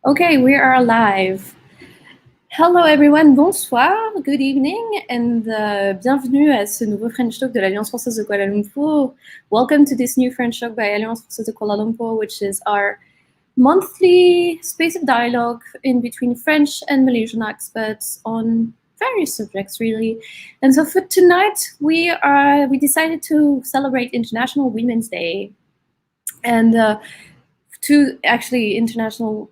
Okay, we are live. Hello everyone, bonsoir, good evening, and bienvenue à ce nouveau French Talk de l'Alliance Française de Kuala Lumpur. Welcome to this new French Talk by Alliance Française de Kuala Lumpur, which is our monthly space of dialogue in between French and Malaysian experts on various subjects, really. And so for tonight, we decided to celebrate International Women's Day, and to actually International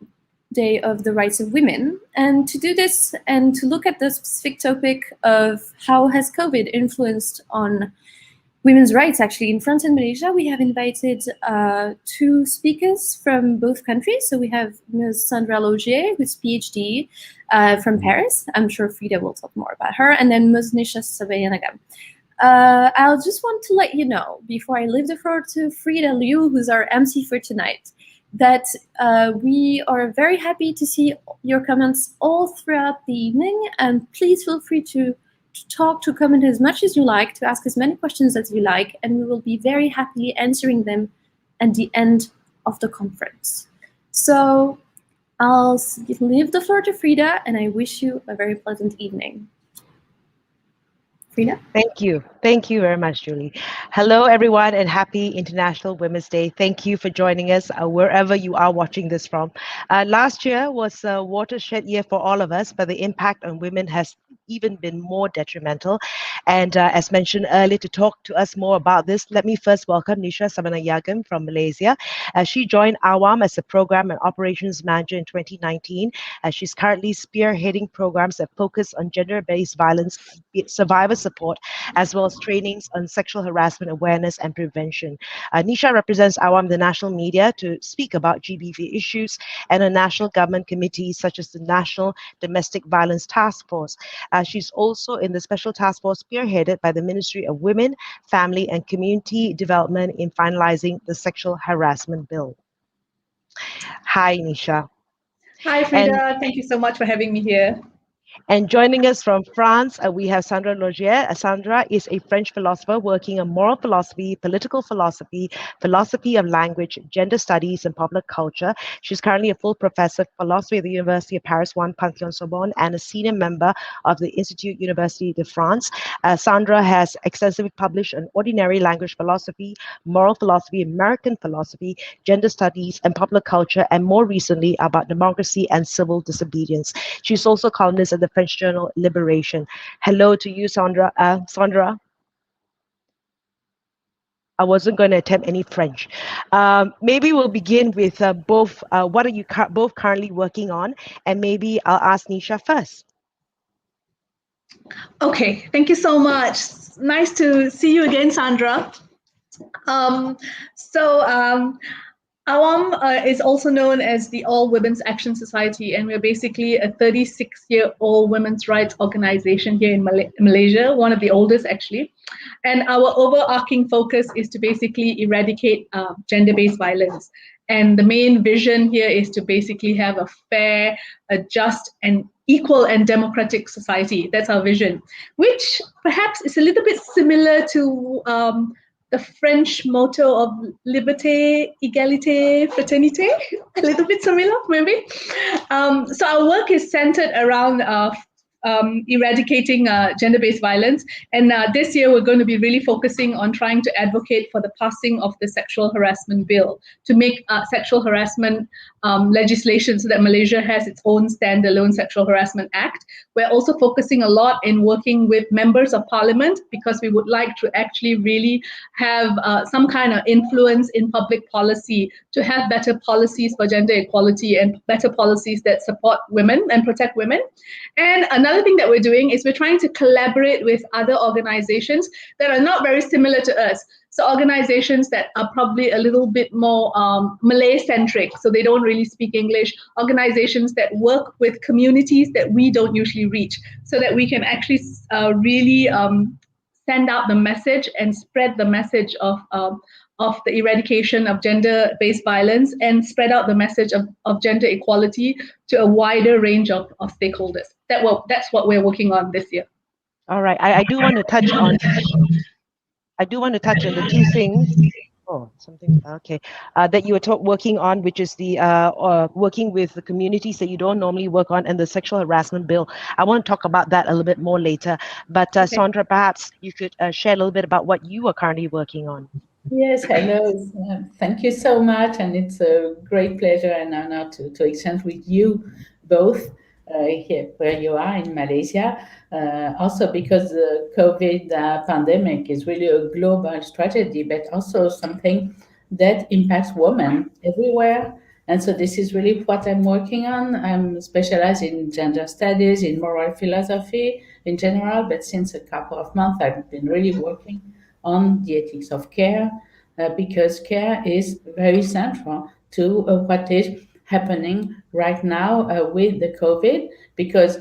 Day of the Rights of Women. And to do this and to look at the specific topic of how has COVID influenced on women's rights actually in France and Malaysia, we have invited two speakers from both countries. So we have Ms. Sandra Laugier, who's PhD from Paris. I'm sure Freda will talk more about her. And then Ms. Nisha Sabanayagam. I'll just want to let you know, before I leave the floor to Freda Liu, who's our MC for tonight, that we are very happy to see your comments all throughout the evening, and please feel free to talk, to comment as much as you like, to ask as many questions as you like, and we will be very happily answering them at the end of the conference. So I'll leave the floor to Freda, and I wish you a very pleasant evening. Freda? Thank you. Thank you very much, Julie. Hello, everyone, and happy International Women's Day. Thank you for joining us wherever you are watching this from. Last year was a watershed year for all of us, but the impact on women has even been more detrimental. And as mentioned earlier, to talk to us more about this, let me first welcome Nisha Sabanayagam from Malaysia. She joined AWAM as a program and operations manager in 2019. She's currently spearheading programs that focus on gender-based violence, survivor support, as well as trainings on sexual harassment awareness and prevention. Nisha represents AWAM, the national media, to speak about GBV issues and on national government committees such as the National Domestic Violence Task Force. She's also in the special task force spearheaded by the Ministry of Women, Family and Community Development in finalizing the sexual harassment bill. Hi, Nisha. Hi, Freda. Thank you so much for having me here. And joining us from France, we have Sandra Laugier. Sandra is a French philosopher working on moral philosophy, political philosophy, philosophy of language, gender studies, and public culture. She's currently a full professor of philosophy at the University of Paris 1 Panthéon-Sorbonne and a senior member of the Institut Université de France. Sandra has extensively published on ordinary language philosophy, moral philosophy, American philosophy, gender studies, and public culture, and more recently about democracy and civil disobedience. She's also columnist at the French journal Liberation. Hello to you, Sandra. Sandra, I wasn't going to attempt any French. Maybe we'll begin with both. What are you both currently working on? And maybe I'll ask Nisha first. Okay, thank you so much. Nice to see you again, Sandra. AWAM is also known as the All Women's Action Society, and we're basically a 36-year-old women's rights organization here in Malaysia, one of the oldest actually. And our overarching focus is to basically eradicate gender-based violence. And the main vision here is to basically have a fair, a just, and equal and democratic society. That's our vision, which perhaps is a little bit similar to the French motto of liberté, égalité, fraternité, a little bit similar, maybe. So our work is centered around eradicating gender-based violence. And this year, we're going to be really focusing on trying to advocate for the passing of the sexual harassment bill to make sexual harassment legislation so that Malaysia has its own standalone sexual harassment act. We're also focusing a lot in working with members of parliament because we would like to actually really have some kind of influence in public policy to have better policies for gender equality and better policies that support women and protect women. And another thing that we're doing is we're trying to collaborate with other organizations that are not very similar to us. So organizations that are probably a little bit more Malay-centric, so they don't really speak English, organizations that work with communities that we don't usually reach, so that we can actually really send out the message and spread the message of the eradication of gender-based violence and spread out the message of gender equality to a wider range of stakeholders. That's what we're working on this year. All right, I do want to touch on the two things Oh, something okay. That you were working on, which is the working with the communities that you don't normally work on, and the sexual harassment bill. I want to talk about that a little bit more later. But Okay. Sandra, perhaps you could share a little bit about what you are currently working on. Yes, hello. Thank you so much. And it's a great pleasure and honor to exchange with you both here where you are in Malaysia. Also, because the COVID pandemic is really a global tragedy, but also something that impacts women everywhere. And so, this is really what I'm working on. I'm specialized in gender studies, in moral philosophy in general, but since a couple of months, I've been really working on the ethics of care, because care is very central to what is happening right now with the COVID. Because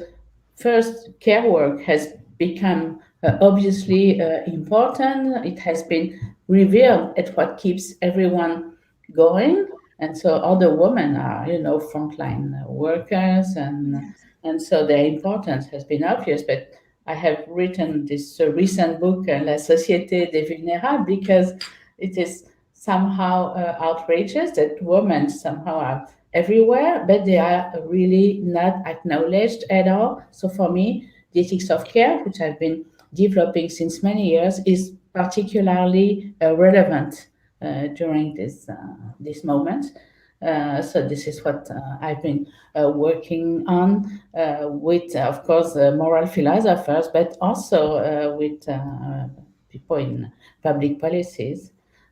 first, care work has become obviously important. It has been revealed at what keeps everyone going. And so other women are, frontline workers, and so their importance has been obvious. But I have written this recent book, La Société des Vulnérables, because it is somehow outrageous that women somehow are everywhere, but they are really not acknowledged at all. So for me, the ethics of care, which I've been developing since many years, is particularly relevant during this moment. So this is what I've been working on with, of course, moral philosophers, but also with people in public policies,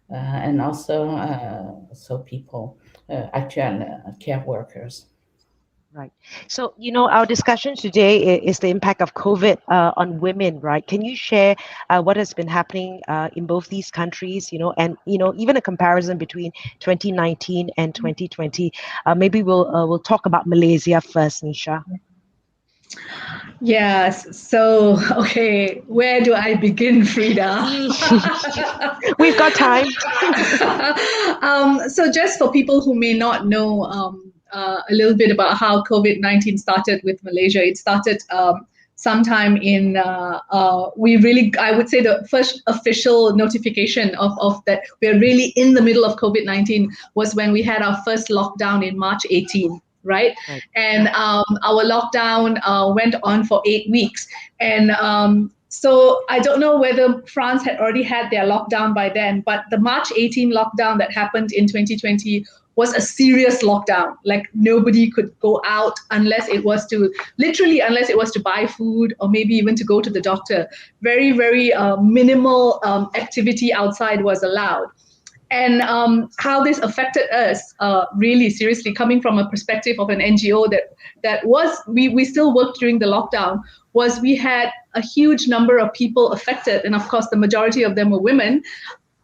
and also so people, actual care workers. Right. So, our discussion today is the impact of COVID on women, right? Can you share what has been happening in both these countries, and, even a comparison between 2019 and 2020? Maybe we'll talk about Malaysia first, Nisha. Yes. So, okay, where do I begin, Freda? We've got time. So, just for people who may not know a little bit about how COVID-19 started with Malaysia, it started sometime in, I would say the first official notification of that we're really in the middle of COVID-19 was when we had our first lockdown in March 18. Right? And our lockdown went on for 8 weeks. And so I don't know whether France had already had their lockdown by then, but the March 18 lockdown that happened in 2020 was a serious lockdown. Like nobody could go out unless it was to buy food or maybe even to go to the doctor. Very, very minimal activity outside was allowed. And how this affected us really seriously, coming from a perspective of an NGO that was, we still worked during the lockdown, was we had a huge number of people affected. And of course, the majority of them were women,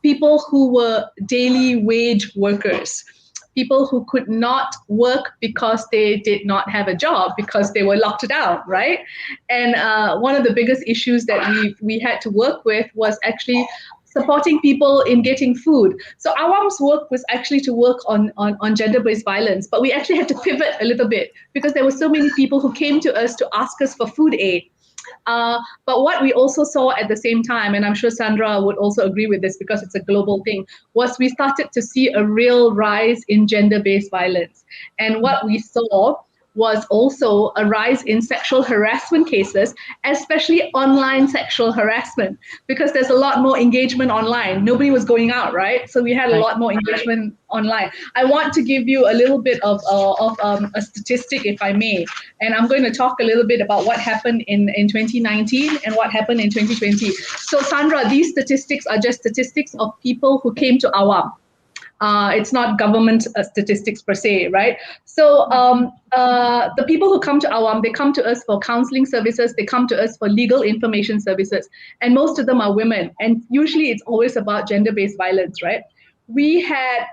people who were daily wage workers, people who could not work because they did not have a job because they were locked down, right? And one of the biggest issues that we had to work with was actually supporting people in getting food. So AWAM's work was actually to work on gender-based violence, but we actually had to pivot a little bit because there were so many people who came to us to ask us for food aid. But what we also saw at the same time, and I'm sure Sandra would also agree with this because it's a global thing, was we started to see a real rise in gender-based violence. And what we saw was also a rise in sexual harassment cases, especially online sexual harassment, because there's a lot more engagement online. Nobody was going out, right? So we had a lot more engagement online. I want to give you a little bit of a statistic, if I may, and I'm going to talk a little bit about what happened in 2019 and what happened in 2020. So Sandra, these statistics are just statistics of people who came to AWAM. It's not government statistics per se, right? So the people who come to AWAM, they come to us for counseling services, they come to us for legal information services, and most of them are women. And usually it's always about gender-based violence, right? We had,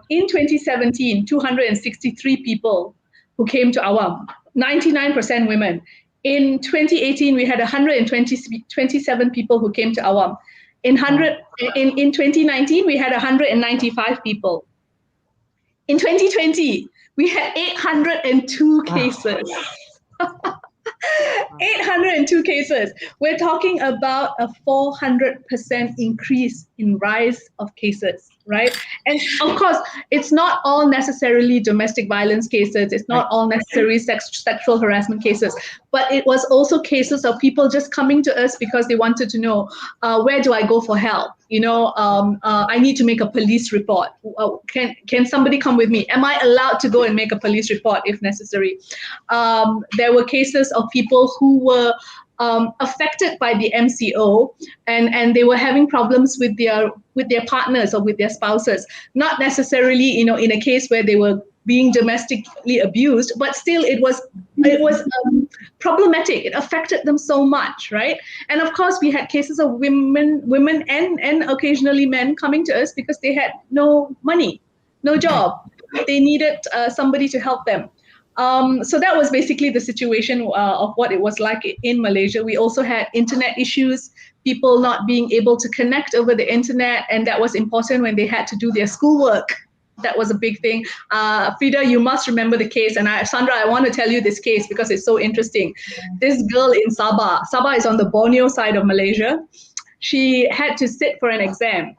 in 2017, 263 people who came to AWAM, 99% women. In 2018, we had 127 people who came to AWAM. In 2019, we had 195 people. In 2020, we had 802 cases. 802 cases. We're talking about a 400% increase in rise of cases. right? And of course, it's not all necessarily domestic violence cases. It's not all necessarily sexual harassment cases, but it was also cases of people just coming to us because they wanted to know, where do I go for help? I need to make a police report. Can somebody come with me? Am I allowed to go and make a police report if necessary? There were cases of people who were affected by the MCO, and they were having problems with their partners or with their spouses. Not necessarily, in a case where they were being domestically abused, but still it was problematic. It affected them so much, right? And of course, we had cases of women and occasionally men coming to us because they had no money, no job. They needed somebody to help them. So that was basically the situation of what it was like in Malaysia. We also had internet issues, people not being able to connect over the internet, and that was important when they had to do their schoolwork. That was a big thing. Freda, you must remember the case. And Sandra, I want to tell you this case because it's so interesting. This girl in Sabah is on the Borneo side of Malaysia. She had to sit for an exam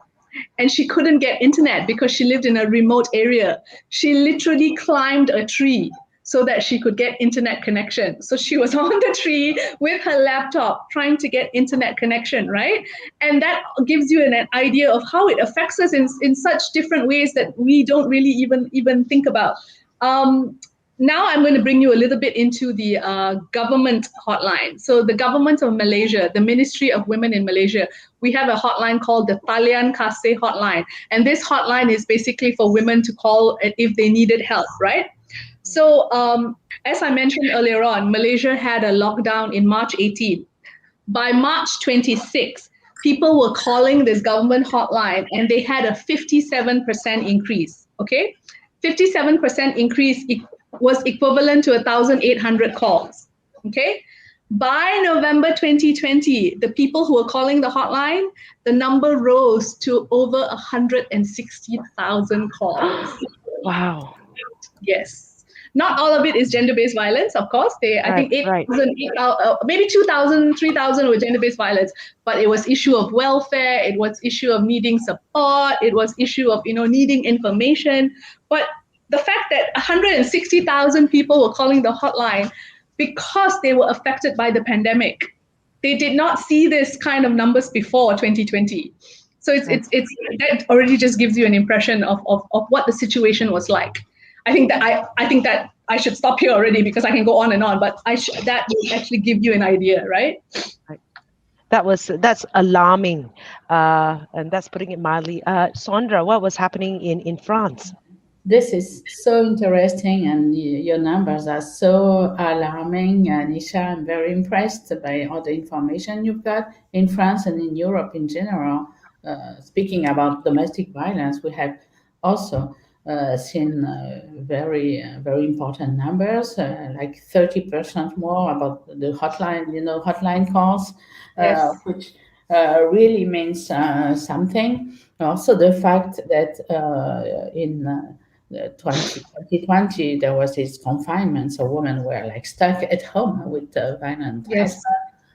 and she couldn't get internet because she lived in a remote area. She literally climbed a tree so that she could get internet connection. So she was on the tree with her laptop trying to get internet connection, right? And that gives you an idea of how it affects us in such different ways that we don't really even think about. Now I'm going to bring you a little bit into the government hotline. So the government of Malaysia, the Ministry of Women in Malaysia, we have a hotline called the Talian Kasih hotline. And this hotline is basically for women to call if they needed help, right? So as I mentioned earlier on, Malaysia had a lockdown in March 18. By March 26, people were calling this government hotline and they had a 57% increase, okay? 57% increase was equivalent to 1,800 calls, okay? By November 2020, the people who were calling the hotline, the number rose to over 160,000 calls. Wow. Yes. Not all of it is gender-based violence, of course. I think 8,000, maybe 2,000, 3,000 were gender-based violence, but it was issue of welfare, it was issue of needing support, it was issue of needing information. But the fact that 160,000 people were calling the hotline because they were affected by the pandemic, they did not see this kind of numbers before 2020. So it's that already just gives you an impression of what the situation was like. I think that I should stop here already because I can go on and on, but that will actually give you an idea, right? That's alarming, and that's putting it mildly. Sandra, what was happening in France? This is so interesting, and your numbers are so alarming. Nisha, I'm very impressed by all the information you've got in France and in Europe in general. Speaking about domestic violence, we have also seen very important numbers, like 30% more about the hotline, hotline calls, Yes. which really means something. Also, the fact that in 2020 there was this confinement, so women were like stuck at home with violent husbands.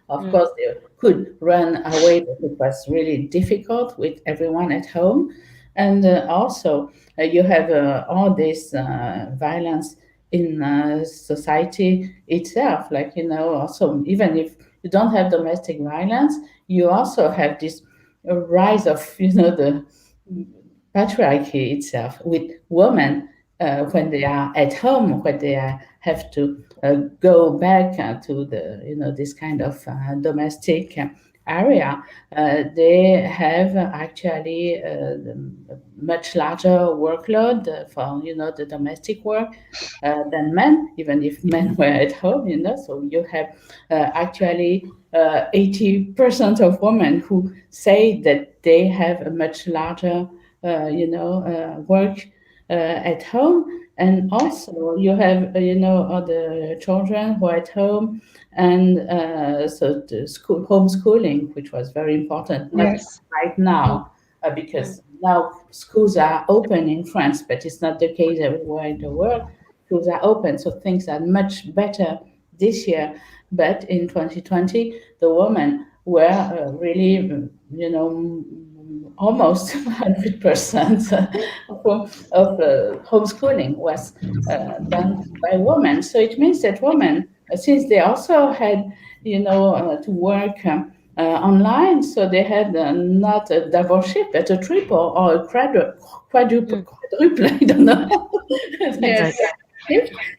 Of course, they could run away, but it was really difficult with everyone at home. And also, you have all this violence in society itself. Like, also, even if you don't have domestic violence, you also have this rise of, the patriarchy itself with women when they are at home, when they have to go back to the, this kind of domestic area, they have actually much larger workload for the domestic work than men, even if men were at home. So you have actually 80% of women who say that they have a much larger work at home. And also you have other children who are at home, and so the homeschooling, which was very important, not right now, because now schools are open in France, but it's not the case everywhere in the world. Schools are open, so things are much better this year. But in 2020, the women were really almost 100% of homeschooling was done by women. So it means that women, since they also had, to work online, so they had not a double shift, but a triple or a quadruple, I don't know. Yes.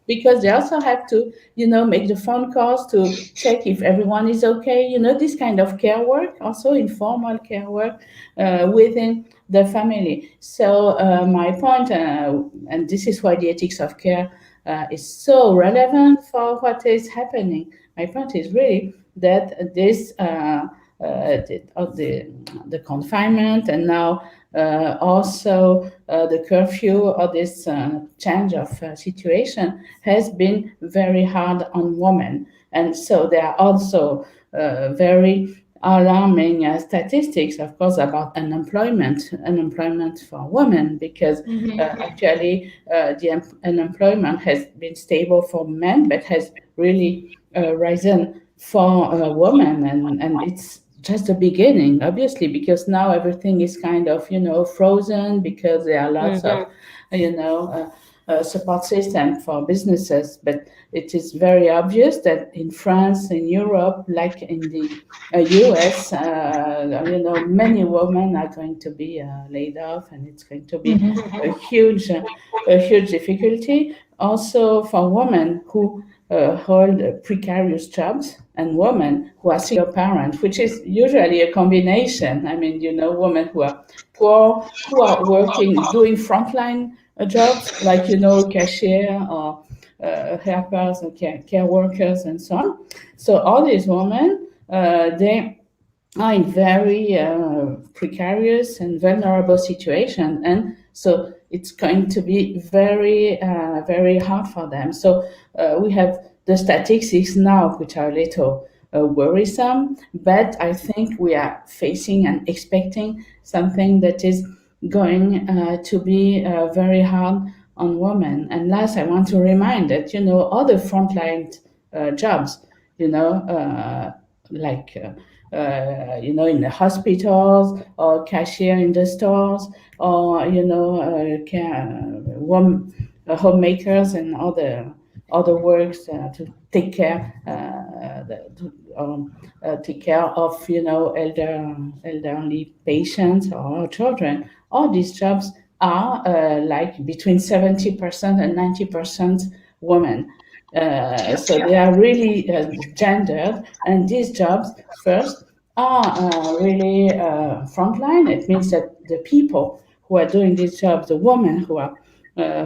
Because they also have to, make the phone calls to check if everyone is okay. This kind of care work, also informal care work within the family. So my point, and this is why the ethics of care is so relevant for what is happening. My point is really that this the confinement and now also the curfew or this change of situation has been very hard on women. And so there are also very alarming statistics, of course, about unemployment for women, because actually the unemployment has been stable for men, but has really risen for women, and it's just the beginning, obviously, because now everything is kind of, frozen, because there are lots of, support system for businesses. But it is very obvious that in France, in Europe, like in the US, many women are going to be laid off, and it's going to be a huge difficulty. Also for women who hold precarious jobs, and women who are single parents, which is usually a combination. I mean, women who are poor, who are working, doing frontline jobs like, cashier or helpers or care workers and so on. So all these women, they are in very precarious and vulnerable situation, and so it's going to be very, very hard for them. So we have the statistics now, which are a little worrisome, but I think we are facing and expecting something that is going to be very hard on women. And last, I want to remind that, other frontline jobs, like in the hospitals, or cashier in the stores, or homemakers and other works to take care take care of elderly patients or children. All these jobs are like between 70% and 90% women. So they are really gendered, and these jobs first are really frontline. It means that the people who are doing these jobs, the women who are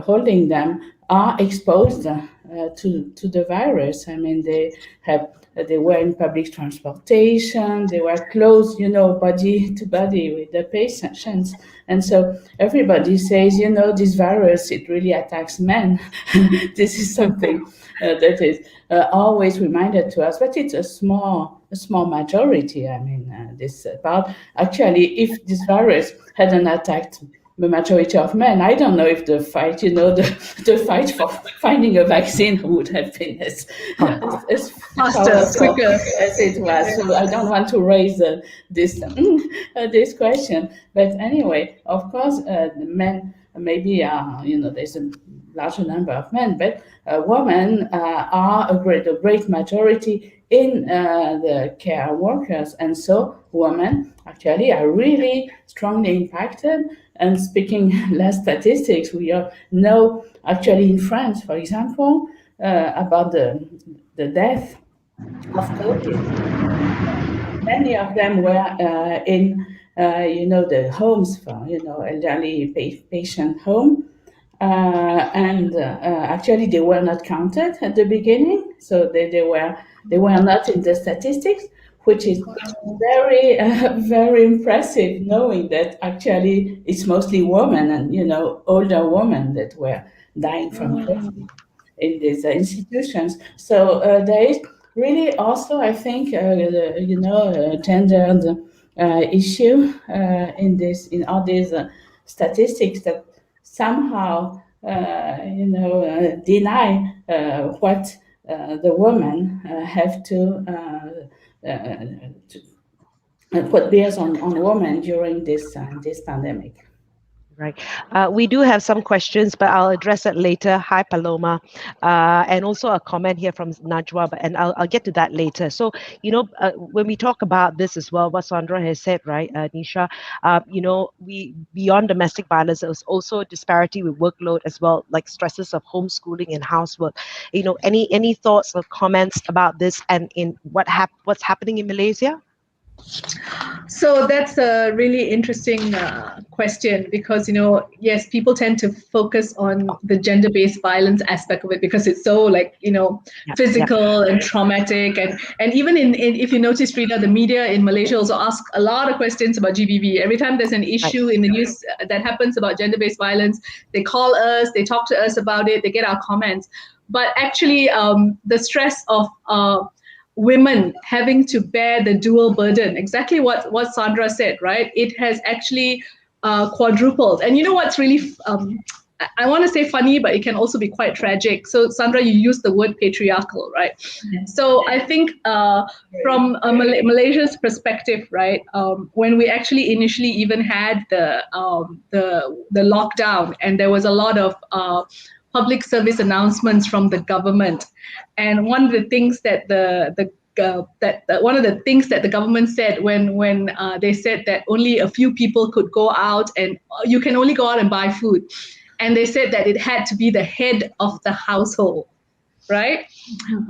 holding them, are exposed to the virus. I mean, they were in public transportation, they were close, body to body with the patients. And so everybody says, this virus, it really attacks men. This is something that is always reminded to us, but it's a small majority. I mean, this part, actually, if this virus hadn't attacked the majority of men, I don't know if the fight, the fight for finding a vaccine would have been as faster, quicker as it was. So I don't want to raise this question. But anyway, of course, the men maybe there's a larger number of men, but women are a great majority in the care workers, and so women actually are really strongly impacted. And speaking less statistics, we know actually in France, for example, about the death of COVID. Many of them were in the homes for elderly patient home. And actually they were not counted at the beginning, so they were not in the statistics, which is very very impressive, knowing that actually it's mostly women and older women that were dying from COVID in these institutions. So there is really also, I think, gendered issue in all these statistics that somehow deny what the women have to what bears on women during this pandemic. Right. We do have some questions, but I'll address it later. Hi, Paloma. And also a comment here from Najwa, and I'll get to that later. So, when we talk about this as well, what Sandra has said, right, Nisha, we beyond domestic violence, there's also disparity with workload as well, like stresses of homeschooling and housework. Any thoughts or comments about this and in what's happening in Malaysia? So that's a really interesting question because, yes, people tend to focus on the gender-based violence aspect of it because it's so physical and traumatic. And even in if you notice, Freda, the media in Malaysia also ask a lot of questions about GBV. Every time there's an issue in the news that happens about gender-based violence, they call us, they talk to us about it, they get our comments. But actually, the stress of women having to bear the dual burden, exactly what Sandra said, right? It has actually quadrupled. And you know what's really, I want to say funny, but it can also be quite tragic. So Sandra, you used the word patriarchal, right? So I think from Malaysia's perspective, right, when we actually initially even had the lockdown and there was a lot of public service announcements from the government. And one of the things that one of the things that the government said when they said that only a few people could go out and you can only go out and buy food, and they said that it had to be the head of the household, right?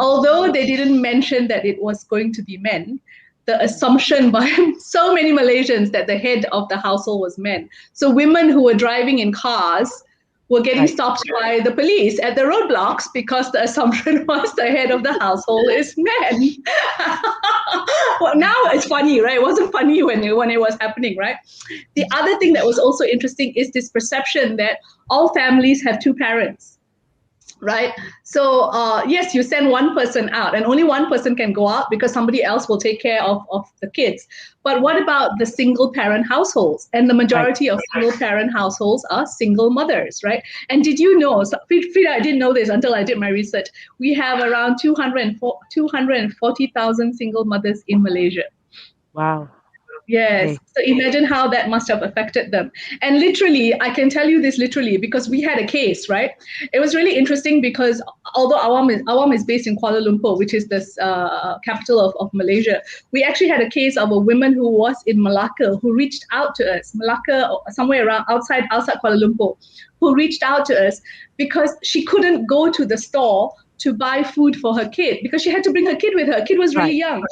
Although they didn't mention that it was going to be men, the assumption by so many Malaysians that the head of the household was men. So women who were driving in cars were getting stopped by the police at the roadblocks because the assumption was the head of the household is men. Well, now it's funny, right? It wasn't funny when it was happening, right? The other thing that was also interesting is this perception that all families have two parents. Right. So, yes, you send one person out and only one person can go out because somebody else will take care of the kids. But what about the single parent households? And the majority of single parent households are single mothers, right? And did you know, Freda, I didn't know this until I did my research. We have around 240,000 single mothers in Malaysia. Wow. Yes. So imagine how that must have affected them. And literally, I can tell you this literally because we had a case, right? It was really interesting because although AWAM is based in Kuala Lumpur, which is the capital of Malaysia, we actually had a case of a woman who was in Malacca who reached out to us, Malacca, somewhere around outside Kuala Lumpur, who reached out to us because she couldn't go to the store to buy food for her kid because she had to bring her kid with her. Kid was really young.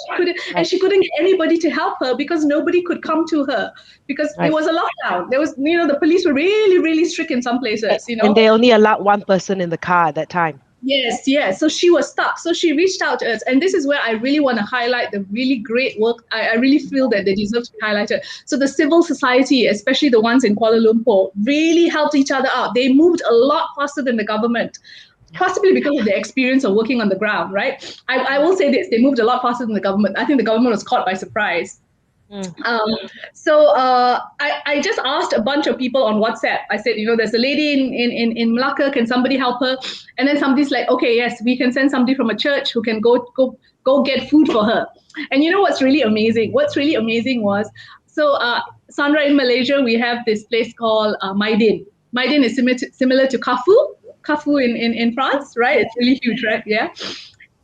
And she couldn't get anybody to help her because nobody could come to her because it was a lockdown. There was, the police were really, really strict in some places, And they only allowed one person in the car at that time. Yes. So she was stuck. So she reached out to us. And this is where I really want to highlight the really great work. I really feel that they deserve to be highlighted. So the civil society, especially the ones in Kuala Lumpur, really helped each other out. They moved a lot faster than the government. Possibly because of the experience of working on the ground, right? I will say this, they moved a lot faster than the government. I think the government was caught by surprise. So I just asked a bunch of people on WhatsApp. I said, there's a lady in Malacca, can somebody help her? And then somebody's like, okay, yes, we can send somebody from a church who can go get food for her. And you know what's really amazing? What's really amazing was, so Sandra, in Malaysia, we have this place called Maidin. Maidin is similar to Carrefour in France, right? It's really huge, right? Yeah.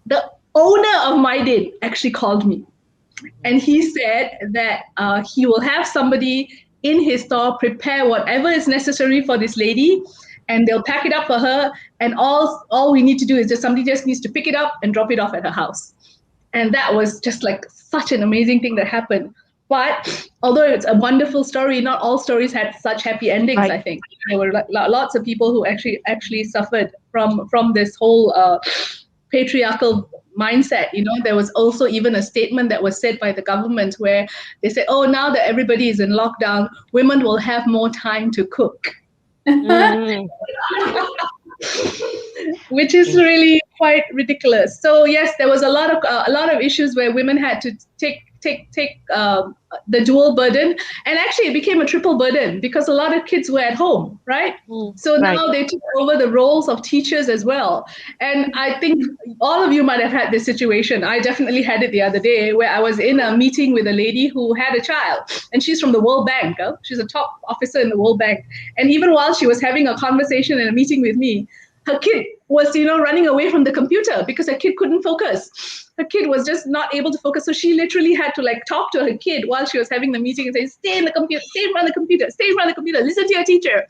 The owner of Maidin actually called me. And he said that he will have somebody in his store prepare whatever is necessary for this lady, and they'll pack it up for her. And all we need to do is somebody just needs to pick it up and drop it off at her house. And that was just like such an amazing thing that happened. But although it's a wonderful story, not all stories had such happy endings. Right. I think there were lots of people who actually suffered from this whole patriarchal mindset. There was also even a statement that was said by the government where they said, "Oh, now that everybody is in lockdown, women will have more time to cook," which is really quite ridiculous. So yes, there was a lot of issues where women had to take the dual burden, and actually it became a triple burden because a lot of kids were at home, right? So now they took over the roles of teachers as well. And I think all of you might have had this situation. I definitely had it the other day where I was in a meeting with a lady who had a child, and she's from the World Bank. She's a top officer in the World Bank. And even while she was having a conversation and a meeting with me, her kid was, running away from the computer because her kid couldn't focus. Her kid was just not able to focus. So she literally had to talk to her kid while she was having the meeting and say, stay in the computer, stay in front of the computer, stay in front of the computer, listen to your teacher.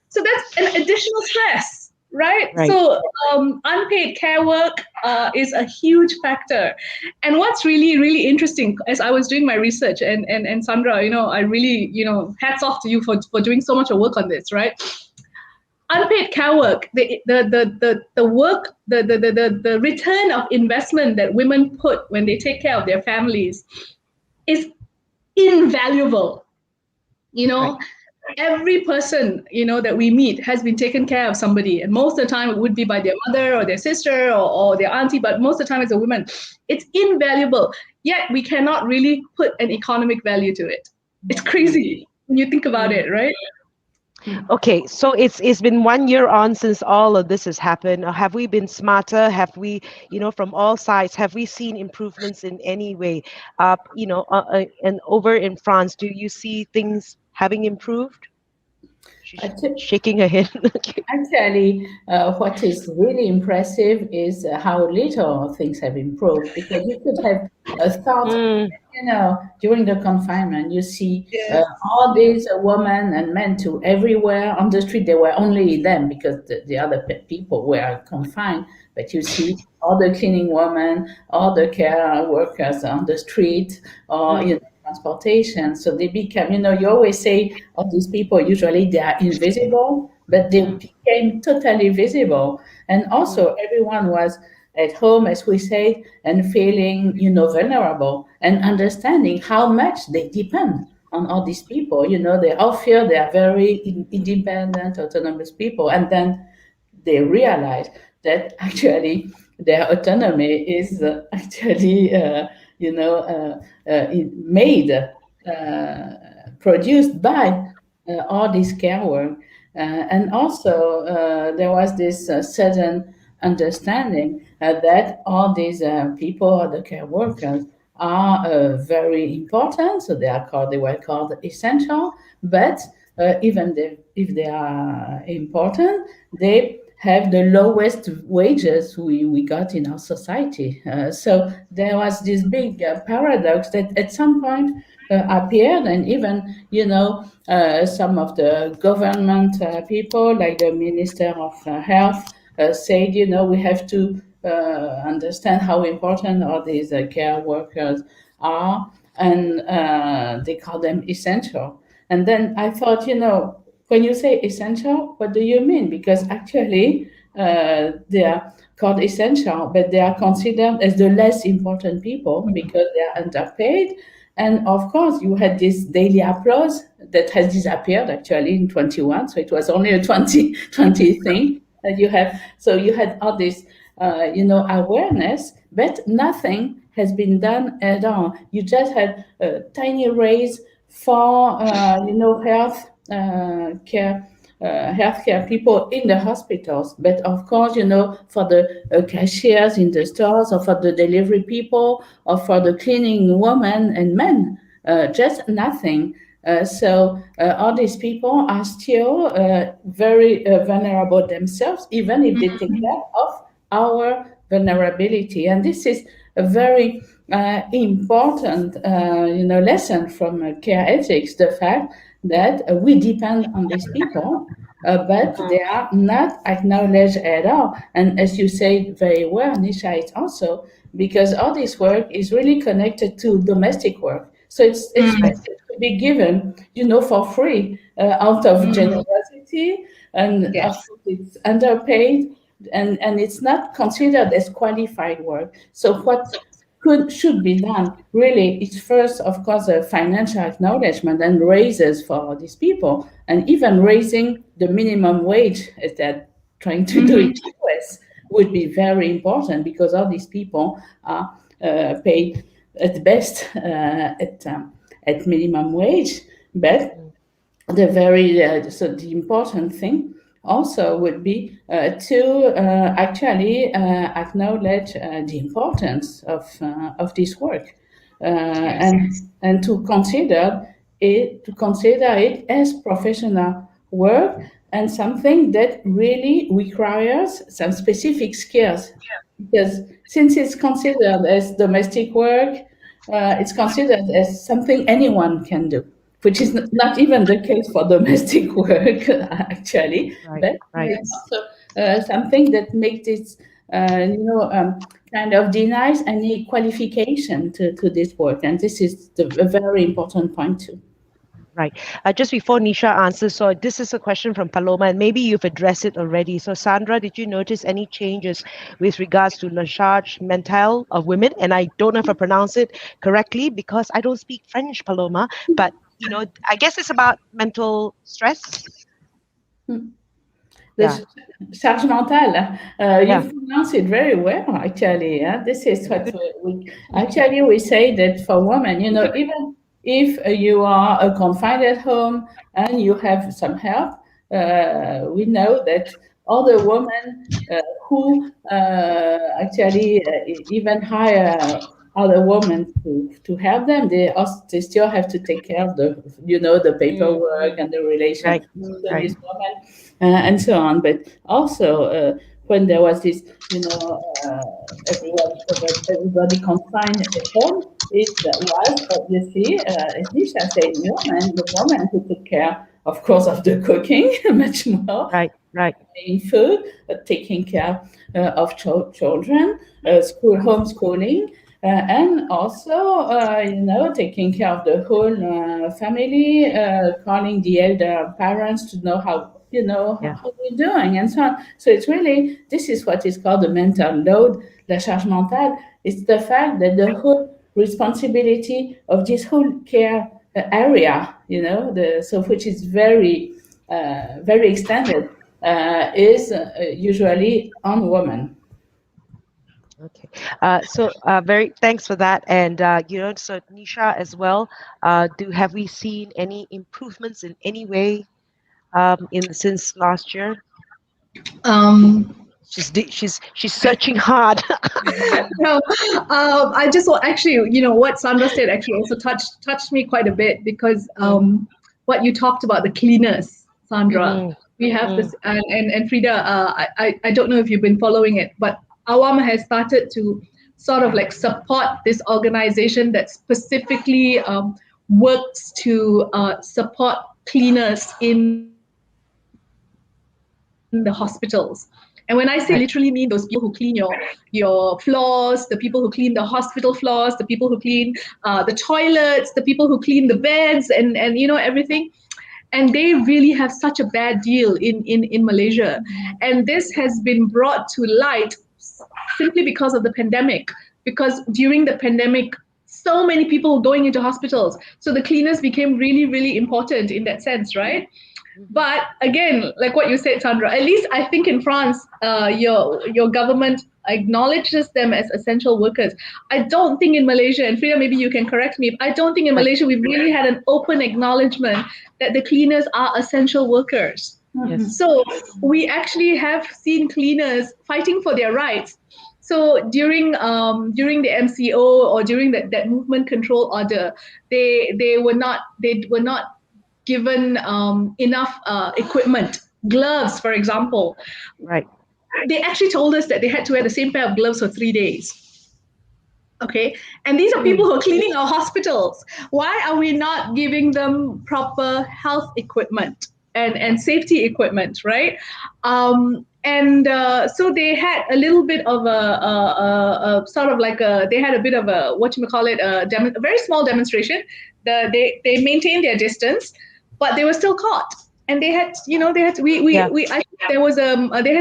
So that's an additional stress, right? So unpaid care work is a huge factor. And what's really, really interesting, as I was doing my research, and Sandra, I really, hats off to you for doing so much work on this, right? Unpaid care work, the work, the return of investment that women put when they take care of their families is invaluable. Every person, that we meet has been taken care of somebody. And most of the time it would be by their mother or their sister or their auntie, but most of the time it's a woman. It's invaluable. Yet we cannot really put an economic value to it. It's crazy when you think about it, right? Okay, so it's been 1 year on since all of this has happened. Have we been smarter? Have we, from all sides, have we seen improvements in any way? And over in France, do you see things having improved? She's shaking her head. Actually, what is really impressive is how little things have improved, because you could have thought, during the confinement, you see all these women and men too everywhere on the street. There were only them because the other people were confined. But you see all the cleaning women, all the care workers on the street, or transportation. So they become, you always say of these people, usually they are invisible, but they became totally visible. And also everyone was at home, as we say, and feeling, vulnerable, and understanding how much they depend on all these people. They all feel they are very independent, autonomous people. And then they realize that actually their autonomy is actually, produced by all this care work. And also there was this sudden understanding that all these people, the care workers, are very important. So they were called essential, but even if they are important, they have the lowest wages we got in our society. So there was this big paradox that at some point appeared, and even, some of the government people, like the Minister of Health, said, we have to understand how important all these care workers are, and they call them essential. And then I thought, when you say essential, what do you mean? Because actually they are called essential, but they are considered as the less important people because they are underpaid. And of course, you had this daily applause that has disappeared actually in 21. So it was only a 2020 thing that you have. So you had all this, awareness, but nothing has been done at all. You just had a tiny raise for, health care, healthcare people in the hospitals. But of course, for the cashiers in the stores, or for the delivery people, or for the cleaning women and men, just nothing. So all these people are still very vulnerable themselves, even if they take care of our vulnerability. And this is a very important, lesson from care ethics, the fact that we depend on these people, but they are not acknowledged at all. And as you say very well, Nisha, it's also because all this work is really connected to domestic work. So it's expected to be given, for free, out of generosity, and it's underpaid, and it's not considered as qualified work. So what should be done really is first, of course, a financial acknowledgement and raises for these people, and even raising the minimum wage, as they're trying to do in the US, would be very important, because all these people are paid at best at minimum wage. But the important thing also would be to actually acknowledge the importance of this work, and to consider it as professional work and something that really requires some specific skills. Because since it's considered as domestic work, it's considered as something anyone can do, which is not even the case for domestic work, actually. But it's also something that makes it, kind of denies any qualification to this work. And this is a very important point too. Right. Just before Nisha answers, so this is a question from Paloma, and maybe you've addressed it already. So Sandra, did you notice any changes with regards to la charge mentale of women? And I don't know if I pronounce it correctly because I don't speak French, Paloma, but I guess it's about mental stress. The charge mentale, you pronounce it very well, actually. This is what we say that for women, even if you are confined at home and you have some help, we know that other women who actually even hire other women to help them, they still have to take care of the paperwork and the relation to this woman and so on. But also when there was this, everybody confined at home, it was obviously, as Nisha said, the woman who took care, of course, of the cooking much more. Making food, taking care of children, homeschooling, and also, taking care of the whole family, calling the elder parents to know how we're doing, and so on. So it's really, this is what is called the mental load, la charge mentale. It's the fact that the whole responsibility of this whole care area, which is very, very extended, is usually on women. Okay, so very thanks for that, and so Nisha as well. Have we seen any improvements in any way since last year? She's searching hard. No, I just actually, what Sandra said actually also touched me quite a bit, because what you talked about, the cleaners, Sandra. We have this, and Freda, I don't know if you've been following it, but AWAM has started to sort of like support this organization that specifically works to support cleaners in the hospitals. And when I say literally mean those people who clean your floors, the people who clean the hospital floors, the people who clean the toilets, the people who clean the beds, and everything. And they really have such a bad deal in Malaysia. And this has been brought to light simply because of the pandemic. Because during the pandemic, so many people going into hospitals. So the cleaners became really, really important in that sense, right? But again, like what you said, Sandra, at least I think in France, your government acknowledges them as essential workers. I don't think in Malaysia, and Freda, maybe you can correct me, I don't think in Malaysia we've really had an open acknowledgement that the cleaners are essential workers. Yes. So we actually have seen cleaners fighting for their rights. So during the MCO or during that movement control order, they were not given enough equipment, gloves, for example. Right. They actually told us that they had to wear the same pair of gloves for 3 days. Okay, and these are people who are cleaning our hospitals. Why are we not giving them proper health equipment and safety equipment, right? So they had a little bit of a sort of like they had a bit of a a very small demonstration. They maintained their distance, but they were still caught, and they had they had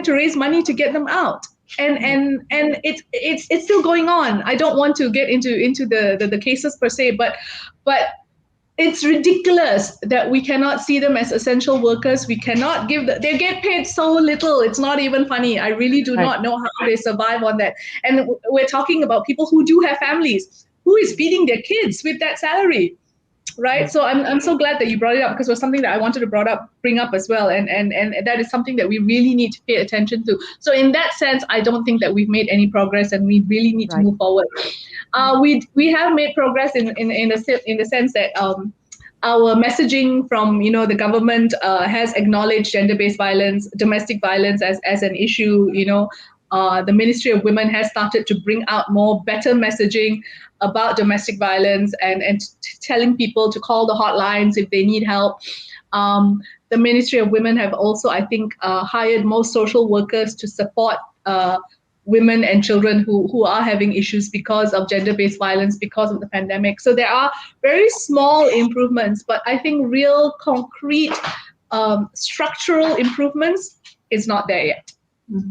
to raise money to get them out, and it's still going on. I don't want to get into the cases per se, but it's ridiculous that we cannot see them as essential workers. We cannot they get paid so little. It's not even funny. I really do not know how they survive on that. And we're talking about people who do have families, who is feeding their kids with that salary? Right. So I'm so glad that you brought it up, because it was something that I wanted to bring up as well. And that is something that we really need to pay attention to. So in that sense, I don't think that we've made any progress, and we really need to move forward. We have made progress in the sense that our messaging from the government has acknowledged gender-based violence, domestic violence as an issue. The Ministry of Women has started to bring out better messaging about domestic violence and telling people to call the hotlines if they need help. The Ministry of Women have also, I think, hired more social workers to support women and children who are having issues because of gender-based violence, because of the pandemic. So there are very small improvements, but I think real concrete structural improvements is not there yet.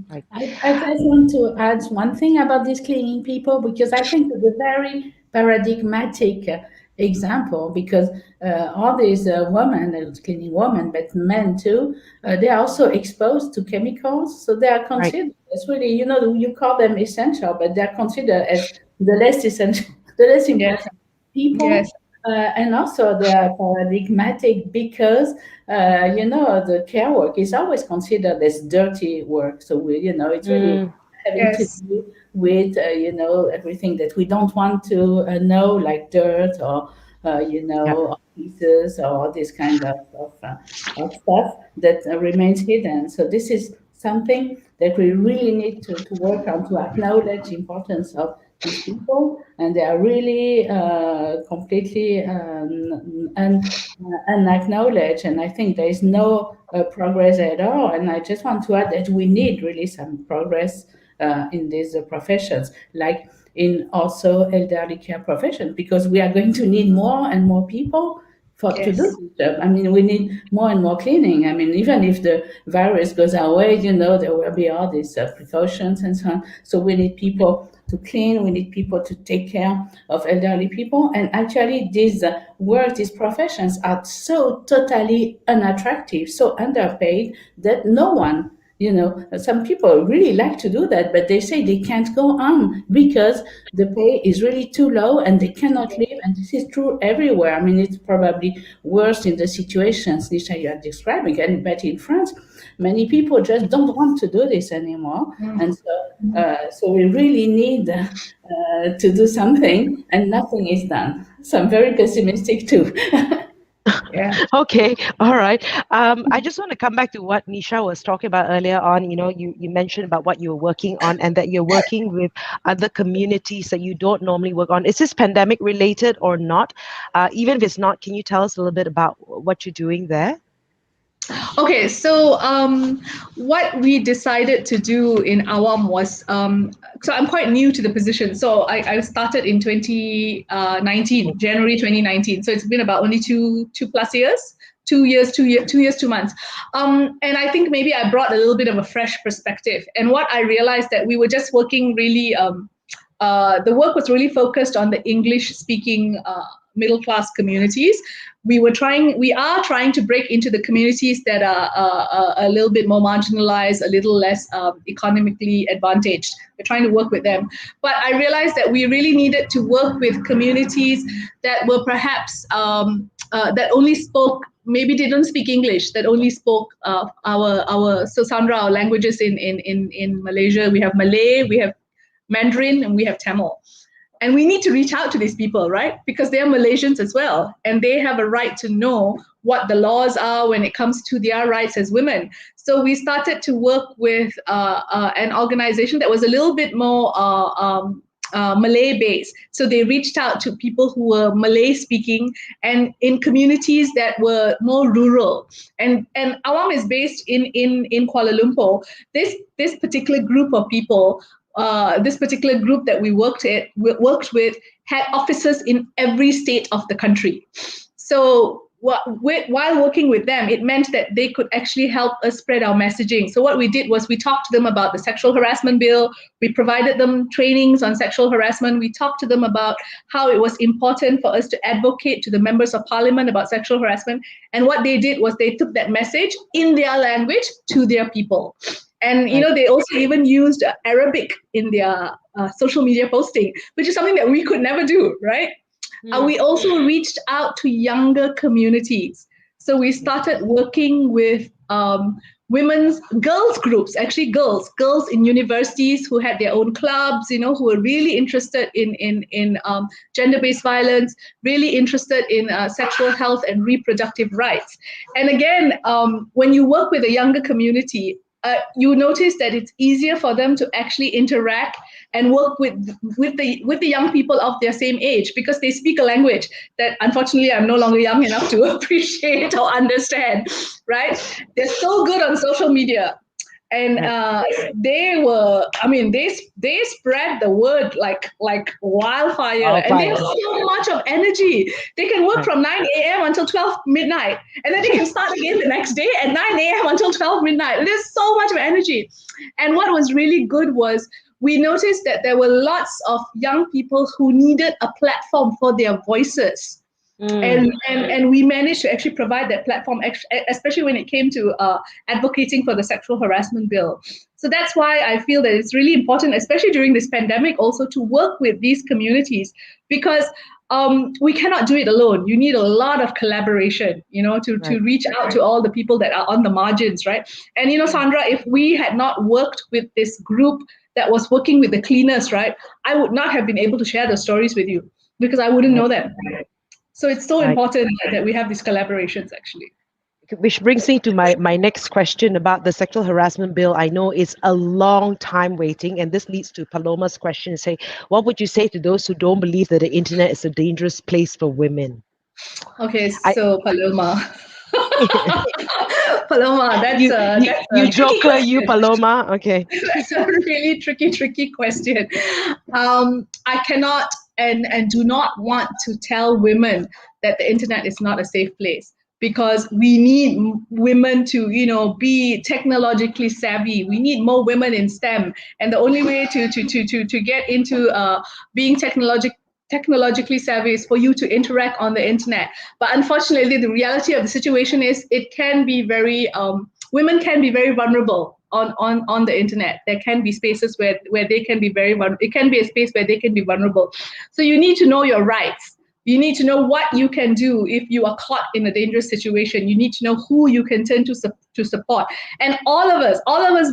Right. I just want to add one thing about these cleaning people, because I think it's a very paradigmatic example, because all these women, cleaning women, but men too, they are also exposed to chemicals. So they are considered as really, you call them essential, but they're considered as the less essential, the less important people. Yes. And also they are paradigmatic because, the care work is always considered as dirty work. So, it's really having to do with, everything that we don't want to know, like dirt or, pieces or this kind of stuff that remains hidden. So this is something that we really need to work on, to acknowledge the importance of these people, and they are really completely unacknowledged. And I think there is no progress at all. And I just want to add that we need really some progress in these professions, like in also elderly care profession, because we are going to need more and more people to do this job. I mean, we need more and more cleaning. I mean, even if the virus goes away, there will be all these precautions and so on. So we need people to clean. We need people to take care of elderly people. And actually, these these professions are so totally unattractive, so underpaid, that no one, some people really like to do that, but they say they can't go on because the pay is really too low and they cannot live. And this is true everywhere. I mean, it's probably worse in the situations, Nisha, you are describing. But in France, many people just don't want to do this anymore. And so we really need to do something, and nothing is done. So I'm very pessimistic too. Okay. All right. I just want to come back to what Nisha was talking about earlier on. You mentioned about what you were working on, and that you're working with other communities that you don't normally work on. Is this pandemic related or not? Even if it's not, can you tell us a little bit about what you're doing there? Okay, so what we decided to do in AWAM was, so I'm quite new to the position. So I started in 2019, January 2019. So it's been about only two plus years, 2 years, 2 months. And I think maybe I brought a little bit of a fresh perspective. And what I realized that we were just working really, the work was really focused on the English-speaking middle-class communities. We are trying to break into the communities that are a little bit more marginalized, a little less economically advantaged. We're trying to work with them. But I realized that we really needed to work with communities that were perhaps, that only spoke, maybe didn't speak English, that only spoke so Sandra, our languages in Malaysia, we have Malay, we have Mandarin, and we have Tamil. And we need to reach out to these people, right? Because they are Malaysians as well. And they have a right to know what the laws are when it comes to their rights as women. So we started to work with an organization that was a little bit more Malay-based. So they reached out to people who were Malay-speaking and in communities that were more rural. And AWAM is based in Kuala Lumpur. This particular group of people, this particular group that we worked with had offices in every state of the country. So while working with them, it meant that they could actually help us spread our messaging. So what we did was we talked to them about the sexual harassment bill. We provided them trainings on sexual harassment. We talked to them about how it was important for us to advocate to the members of parliament about sexual harassment. And what they did was they took that message in their language to their people. And they also even used Arabic in their social media posting, which is something that we could never do, right? We also reached out to younger communities. So we started working with girls groups, actually girls in universities who had their own clubs, who were really interested in gender-based violence, really interested in sexual health and reproductive rights. And again, when you work with a younger community, you notice that it's easier for them to actually interact and work with the young people of their same age, because they speak a language that unfortunately I'm no longer young enough to appreciate or understand, right? They're so good on social media. And they spread the word like wildfire. And they have so much of energy. They can work from 9 a.m. until 12 midnight, and then they can start again the next day at 9 a.m. until 12 midnight. There's so much of energy. And what was really good was we noticed that there were lots of young people who needed a platform for their voices. And we managed to actually provide that platform, especially when it came to advocating for the sexual harassment bill. So that's why I feel that it's really important, especially during this pandemic, also to work with these communities, because we cannot do it alone. You need a lot of collaboration, to reach out to all the people that are on the margins, right? And Sandra, if we had not worked with this group that was working with the cleaners, right, I would not have been able to share the stories with you, because I wouldn't know them. So it's so important that we have these collaborations, actually. Which brings me to my next question about the sexual harassment bill. I know it's a long time waiting, and this leads to Paloma's question. Say, what would you say to those who don't believe that the internet is a dangerous place for women? Okay, so Paloma. Paloma, that's you joker, you Paloma. Okay. That's a really tricky question. I cannot and do not want to tell women that the internet is not a safe place, because we need women to, be technologically savvy. We need more women in STEM, and the only way to get into being technologically savvy is for you to interact on the internet. But unfortunately, the reality of the situation is it can be very women can be very vulnerable on the internet. There can be spaces where they can be very vulnerable. It can be a space where they can be vulnerable. So you need to know your rights. You need to know what you can do if you are caught in a dangerous situation. You need to know who you can turn to support. And all of us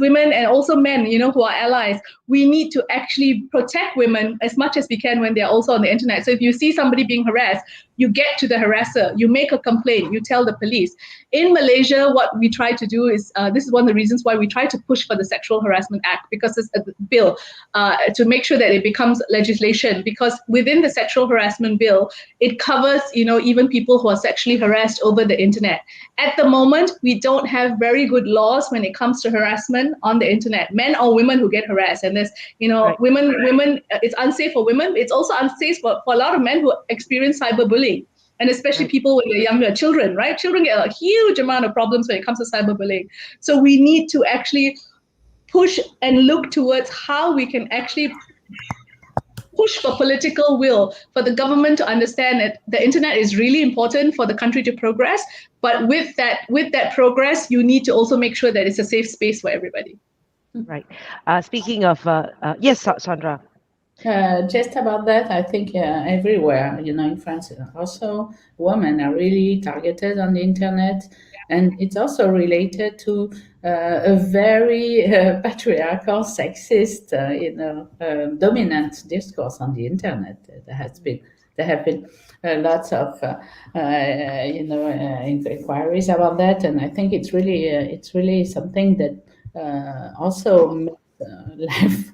women and also men, who are allies, we need to actually protect women as much as we can when they're also on the internet. So if you see somebody being harassed, you get to the harasser, you make a complaint, you tell the police. In Malaysia, what we try to do is, this is one of the reasons why we try to push for the Sexual Harassment Act, because it's a bill, to make sure that it becomes legislation, because within the Sexual Harassment Bill, it covers, even people who are sexually harassed over the internet. At the moment, we don't have very good laws when it comes to harassment on the internet, men or women who get harassed. And there's, women, it's unsafe for women. It's also unsafe for a lot of men who experience cyberbullying. And especially people when they're younger, children, right? Children get a huge amount of problems when it comes to cyberbullying. So we need to actually push and look towards how we can actually push for political will, for the government to understand that the internet is really important for the country to progress. But with that progress, you need to also make sure that it's a safe space for everybody. Right. Speaking of, yes, Sandra. Just about that, I think everywhere, in France also, women are really targeted on the internet. And it's also related to a very patriarchal, sexist, dominant discourse on the internet. There have been lots of inquiries about that, and I think it's really something that also makes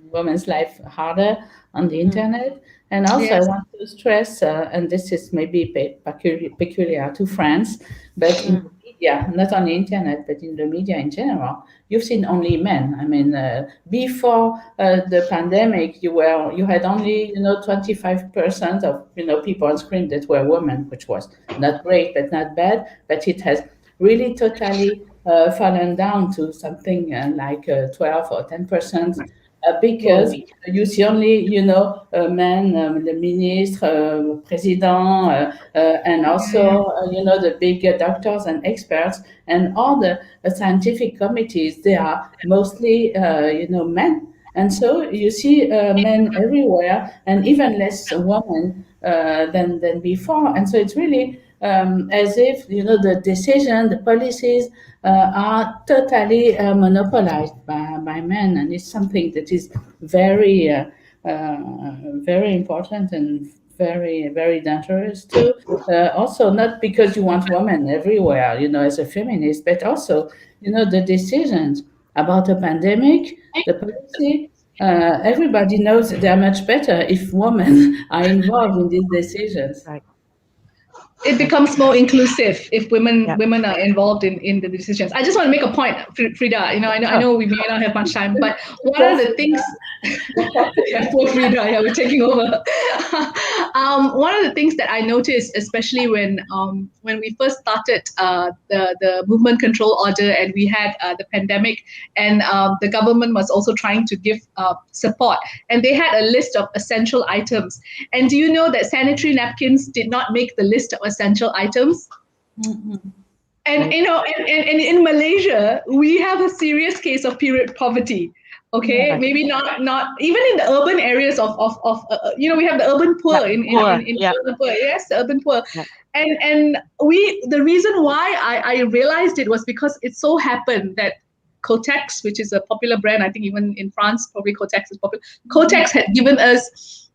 women's life harder on the internet. And also, yes, I want to stress, and this is maybe peculiar to France, but in the media, not on the internet, but in the media in general, you've seen only men. I mean, before the pandemic, you had only 25% of people on screen that were women, which was not great, but not bad. But it has really totally fallen down to something like 12 or 10%. because you see only, men, the minister, president, and also, the big doctors and experts, and all the scientific committees, they are mostly, men. And so you see men everywhere, and even less women than before. And so it's really as if, the decision, the policies are totally monopolized by men, and it's something that is very, very important and very, very dangerous too. Also, not because you want women everywhere, as a feminist, but also, the decisions about a pandemic, the policy. Everybody knows that they are much better if women are involved in these decisions. Right. It becomes more inclusive if women are involved in the decisions. I just want to make a point, Freda. I know we may not have much time, but one of the things, poor Freda, we're taking over. One of the things that I noticed, especially when we first started the movement control order, and we had the pandemic, and the government was also trying to give support, and they had a list of essential items. And do you know that sanitary napkins did not make the list of essential items? Mm-hmm. And and in Malaysia, we have a serious case of period poverty. Okay, maybe not even in the urban areas of we have the urban poor in urban poor. Yes, the urban poor. Yeah. And the reason why I realized it was because it so happened that Kotex, which is a popular brand, I think even in France, probably Kotex is popular. Kotex had given us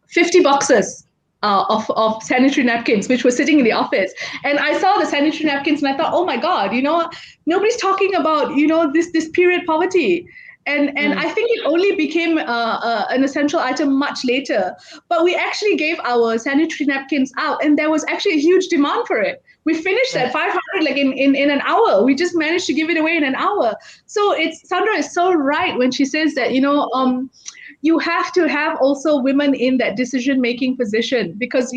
50 boxes of sanitary napkins, which were sitting in the office. And I saw the sanitary napkins and I thought, oh my God, nobody's talking about, this period poverty. And I think it only became an essential item much later. But we actually gave our sanitary napkins out, and there was actually a huge demand for it. We finished at 500 like in an hour. We just managed to give it away in an hour. So Sandra is so right when she says that, you have to have also women in that decision-making position, because,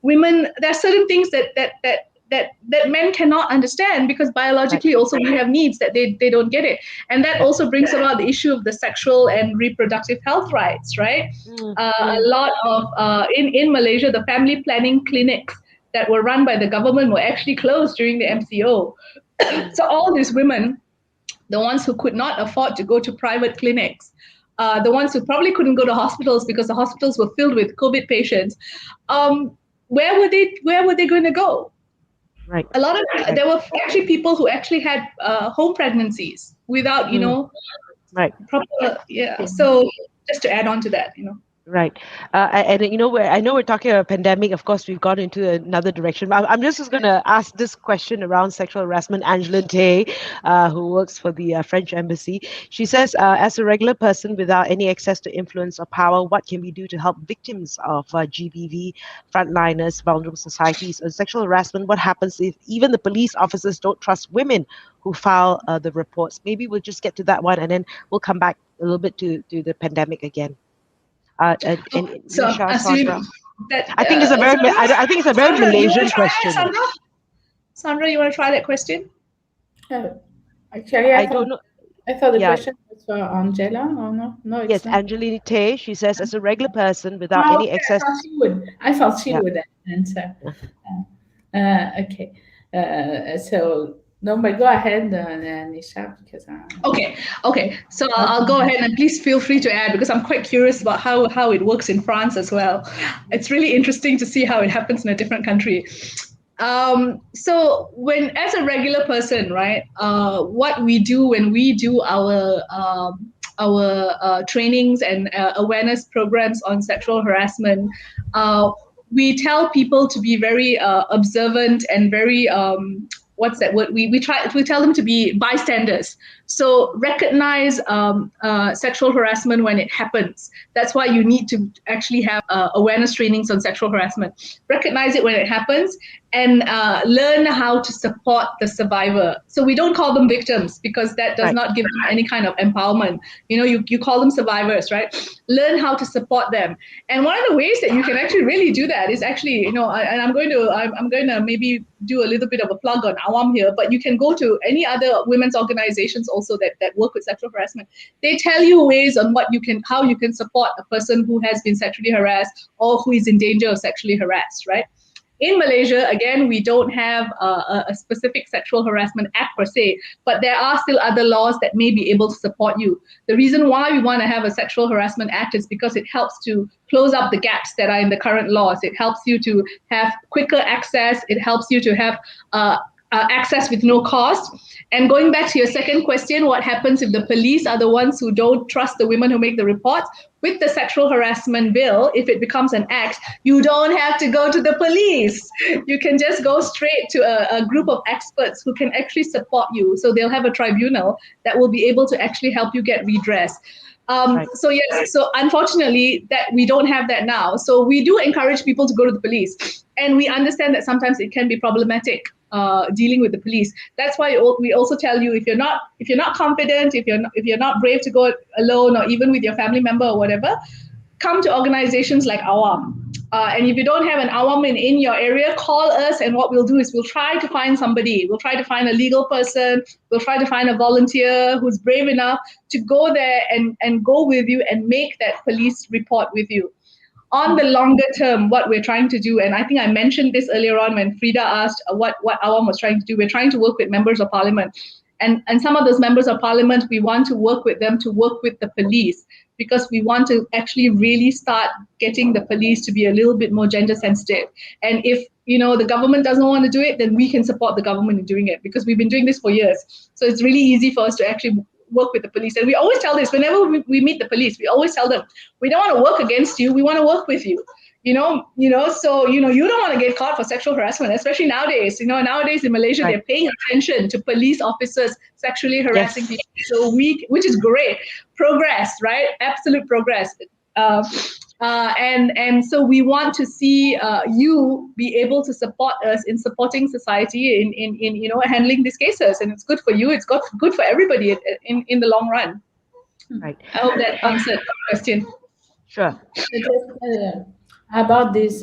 women, there are certain things that men cannot understand, because biologically also we have needs that they don't get it. And that also brings about the issue of the sexual and reproductive health rights, right? A lot of, in Malaysia, the family planning clinics that were run by the government were actually closed during the MCO. So all these women, the ones who could not afford to go to private clinics, the ones who probably couldn't go to hospitals because the hospitals were filled with COVID patients, where were they going to go? Right. A lot of there were actually people who actually had home pregnancies without, proper. Yeah. So just to add on to that, Right. And I know we're talking about a pandemic. Of course, we've gone into another direction. I'm just going to ask this question around sexual harassment. Angeline Tay, who works for the French embassy, she says, as a regular person without any access to influence or power, what can we do to help victims of GBV, frontliners, vulnerable societies, or sexual harassment? What happens if even the police officers don't trust women who file the reports? Maybe we'll just get to that one, and then we'll come back a little bit to the pandemic again. And so Nisha, Sandra, that, I think it's a very I think it's a very Sandra, Malaysian question. Sandra, you want to try that question? Actually, I don't know. I thought the question was for Angela, or no? No, it's yes, not. Angeline Tay. She says, as a regular person without any access. I thought she would answer. Okay. So no, but go ahead, Nisha, because Okay. So I'll go ahead, and please feel free to add, because I'm quite curious about how it works in France as well. It's really interesting to see how it happens in a different country. So as a regular person, right, what we do when we do our trainings and awareness programs on sexual harassment, we tell people to be very observant and very what's that word? We tell them to be bystanders. So recognize sexual harassment when it happens. That's why you need to actually have awareness trainings on sexual harassment. Recognize it when it happens, and learn how to support the survivor. So we don't call them victims, because that does not give them any kind of empowerment. You call them survivors, right? Learn how to support them. And one of the ways that you can actually really do that is actually, and I'm going to maybe do a little bit of a plug on AWAM here, but you can go to any other women's organizations also that work with sexual harassment. They tell you ways on how you can support a person who has been sexually harassed or who is in danger of sexually harassed, right? In Malaysia, again, we don't have a specific sexual harassment act per se, but there are still other laws that may be able to support you. The reason why we want to have a sexual harassment act is because it helps to close up the gaps that are in the current laws. It helps you to have quicker access. It helps you to have access with no cost. And going back to your second question, what happens if the police are the ones who don't trust the women who make the reports? With the sexual harassment bill, if it becomes an act, you don't have to go to the police. You can just go straight to a group of experts who can actually support you. So they'll have a tribunal that will be able to actually help you get redress. Right. So yes, so unfortunately that we don't have that now. So we do encourage people to go to the police, and we understand that sometimes it can be problematic dealing with the police. That's why we also tell you, if you're not confident, if you're not brave to go alone or even with your family member or whatever, come to organizations like AWAM. And if you don't have an AWAM in your area, call us, and what we'll do is we'll try to find somebody. We'll try to find a legal person. We'll try to find a volunteer who's brave enough to go there and go with you and make that police report with you. On the longer term, what we're trying to do, and I think I mentioned this earlier on when Freda asked what AWAM was trying to do, we're trying to work with members of parliament. And some of those members of parliament, we want to work with them to work with the police, because we want to actually really start getting the police to be a little bit more gender sensitive. And if the government doesn't want to do it, then we can support the government in doing it, because we've been doing this for years. So it's really easy for us to actually work with the police. And we always tell this whenever we meet the police, we always tell them, we don't want to work against you, we want to work with you. So you don't want to get caught for sexual harassment, especially nowadays. Nowadays in Malaysia, Right. They're paying attention to police officers sexually harassing Yes. people. So which is great. Progress, right? Absolute progress. And so we want to see you be able to support us in supporting society in handling these cases, and it's good for you. It's good for everybody in the long run. Right. I hope that answered the question. Sure. About this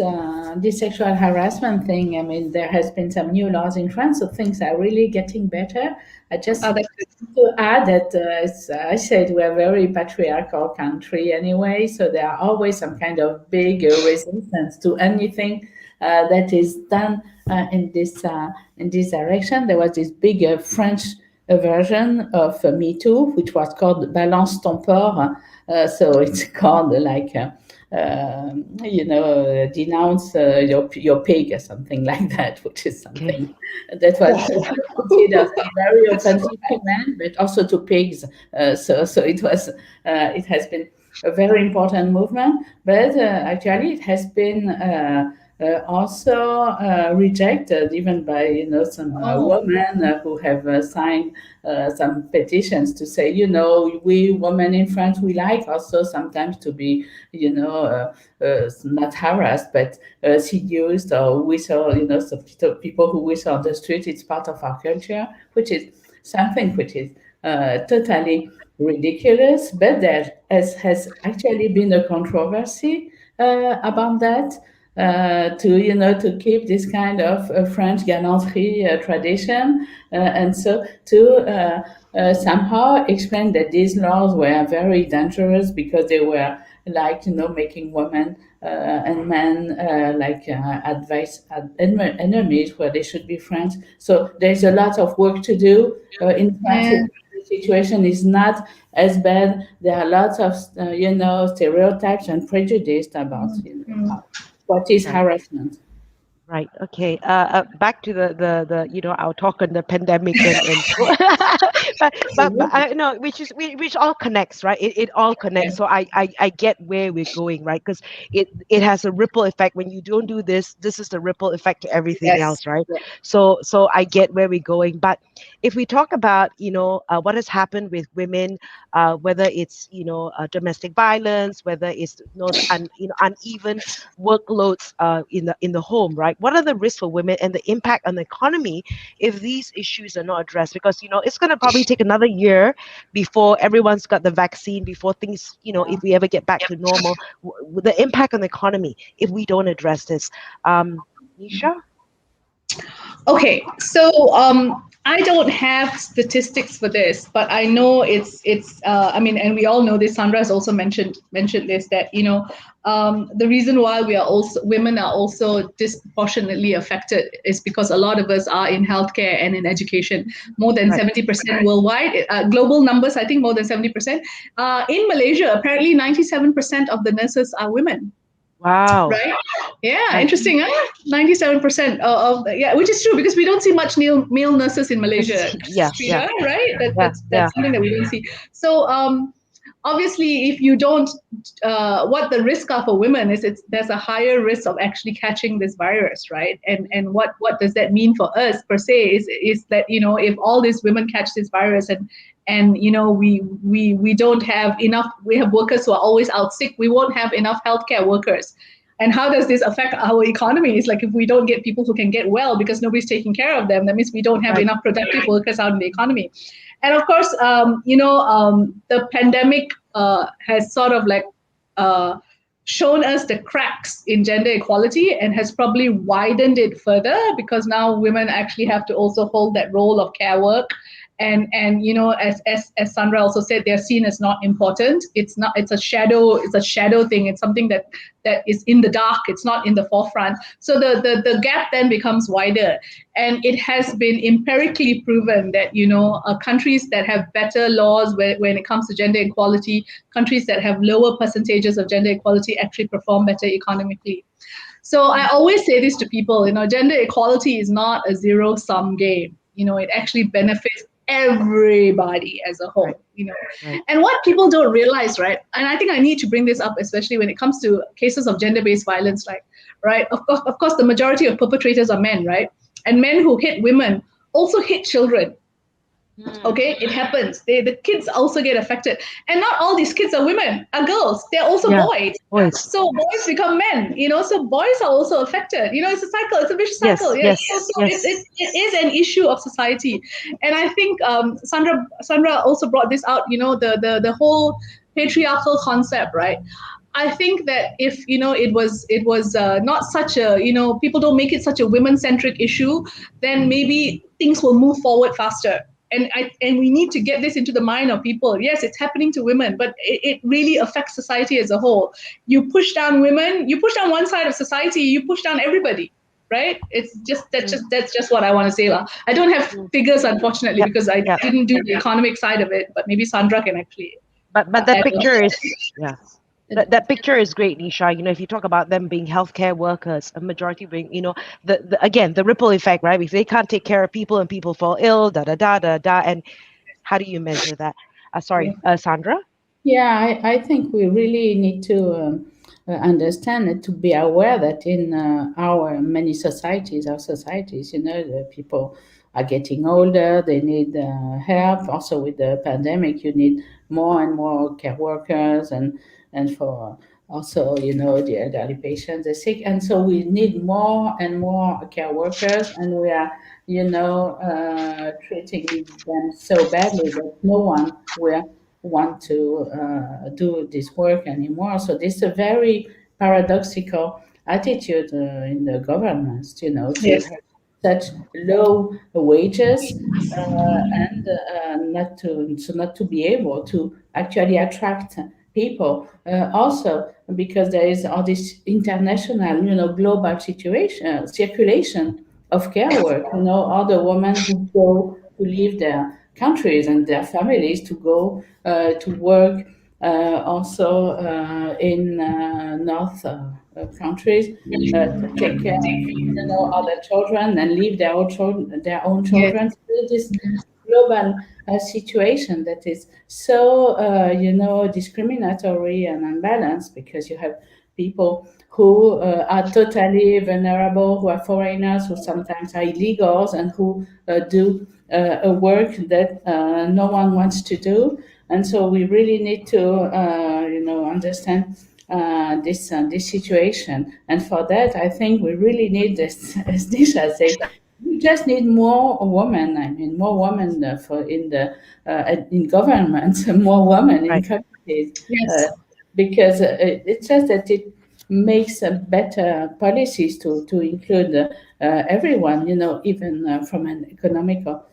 sexual harassment thing, I mean, there has been some new laws in France, so things are really getting better. I just That's good. to add that, as I said, we're a very patriarchal country anyway, so there are always some kind of big resistance to anything that is done in this direction. There was this big French version of Me Too, which was called Balance ton porc. So it's called like denounce your pig or something like that, which is something that was considered very offensive to men, but also to pigs. So it has been a very important movement, but actually it has been also rejected even by some women who have signed some petitions to say, we women in France, we like also sometimes to be not harassed but seduced or whistle, so people who whistle on the street. It's part of our culture, which is something which is totally ridiculous, but there has actually been a controversy about that. To keep this kind of French gallantry tradition, and so to somehow explain that these laws were very dangerous because they were like making women and men enemies where they should be friends. So there's a lot of work to do in France. The situation is not as bad. There are lots of stereotypes and prejudice about what is harassment. Right. Okay. Back to the our talk on the pandemic and but I know which all connects, right? It all connects. So I get where we're going, right? Because it has a ripple effect. When you don't do this is the ripple effect to everything else, right? Yeah. So I get where we're going. But if we talk about what has happened with women, whether it's domestic violence, whether it's uneven workloads in the home, right? What are the risks for women and the impact on the economy if these issues are not addressed? Because it's going to probably take another year before everyone's got the vaccine, before things, if we ever get back to normal, the impact on the economy if we don't address this. Nisha? Okay, so I don't have statistics for this, but I know it's. I mean, and we all know this. Sandra has also mentioned this, that the reason why women are also disproportionately affected is because a lot of us are in healthcare and in education. More than 70% worldwide, global numbers. I think more than 70%. In Malaysia, apparently 97% of the nurses are women. Wow. Right? Yeah, interesting, huh? 97% of yeah, which is true because we don't see much male nurses in Malaysia. Yeah, Freda, right? That's yeah. something that we don't see. So obviously, if you don't, what the risk are for women is there's a higher risk of actually catching this virus, right? And what does that mean for us per se is that if all these women catch this virus and we don't have enough, we have workers who are always out sick, we won't have enough healthcare workers. And how does this affect our economy? It's like if we don't get people who can get well because nobody's taking care of them, that means we don't have enough productive workers out in the economy. And of course, the pandemic has sort of like shown us the cracks in gender equality and has probably widened it further because now women actually have to also hold that role of care work. And as Sandra also said, they're seen as not important. It's a shadow thing. It's something that is in the dark. It's not in the forefront. So the gap then becomes wider. And it has been empirically proven that countries that have better laws when it comes to gender equality, countries that have lower percentages of gender equality actually perform better economically. So I always say this to people, gender equality is not a zero-sum game. It actually benefits everybody as a whole, And what people don't realize, right? And I think I need to bring this up, especially when it comes to cases of gender-based violence, right? Of course, the majority of perpetrators are men, right? And men who hit women also hit children. Okay, it happens. The kids also get affected. And not all these kids are women, are girls. They're also boys. So boys become men, so boys are also affected. It's a cycle. It's a vicious cycle. Yes. It is an issue of society. And I think Sandra also brought this out, the whole patriarchal concept, right? I think that if it was not such a people don't make it such a women-centric issue, then maybe things will move forward faster. And we need to get this into the mind of people. Yes, it's happening to women, but it really affects society as a whole. You push down women, you push down one side of society, you push down everybody, right? It's that's just what I want to say. I don't have figures, unfortunately, because I didn't do the economic side of it. But maybe Sandra can actually. But that picture is That picture is great, Nisha. If you talk about them being healthcare workers, a majority being, again, the ripple effect, right? If they can't take care of people and people fall ill, and how do you measure that? Sandra? Yeah, I think we really need to understand and to be aware that in our societies, the people are getting older, they need help. Also with the pandemic, you need more and more care workers and for also, the elderly patients, the sick. And so we need more and more care workers, and we are, treating them so badly that no one will want to do this work anymore. So this is a very paradoxical attitude in the governments, to have such low wages and not to be able to actually attract people. Also, because there is all this international, global circulation of care work. All the women who go to leave their countries and their families to go to work also in North countries to take care of other children and leave their own children. So this global situation that is so discriminatory and unbalanced, because you have people who are totally vulnerable, who are foreigners, who sometimes are illegals, and who do a work that no one wants to do. And so we really need to understand this situation. And for that, I think we really need this, as Nisha said, we just need more women. I mean, more women in government, more women in countries. Yes. Because it's just that it makes better policies to include everyone, even from an economical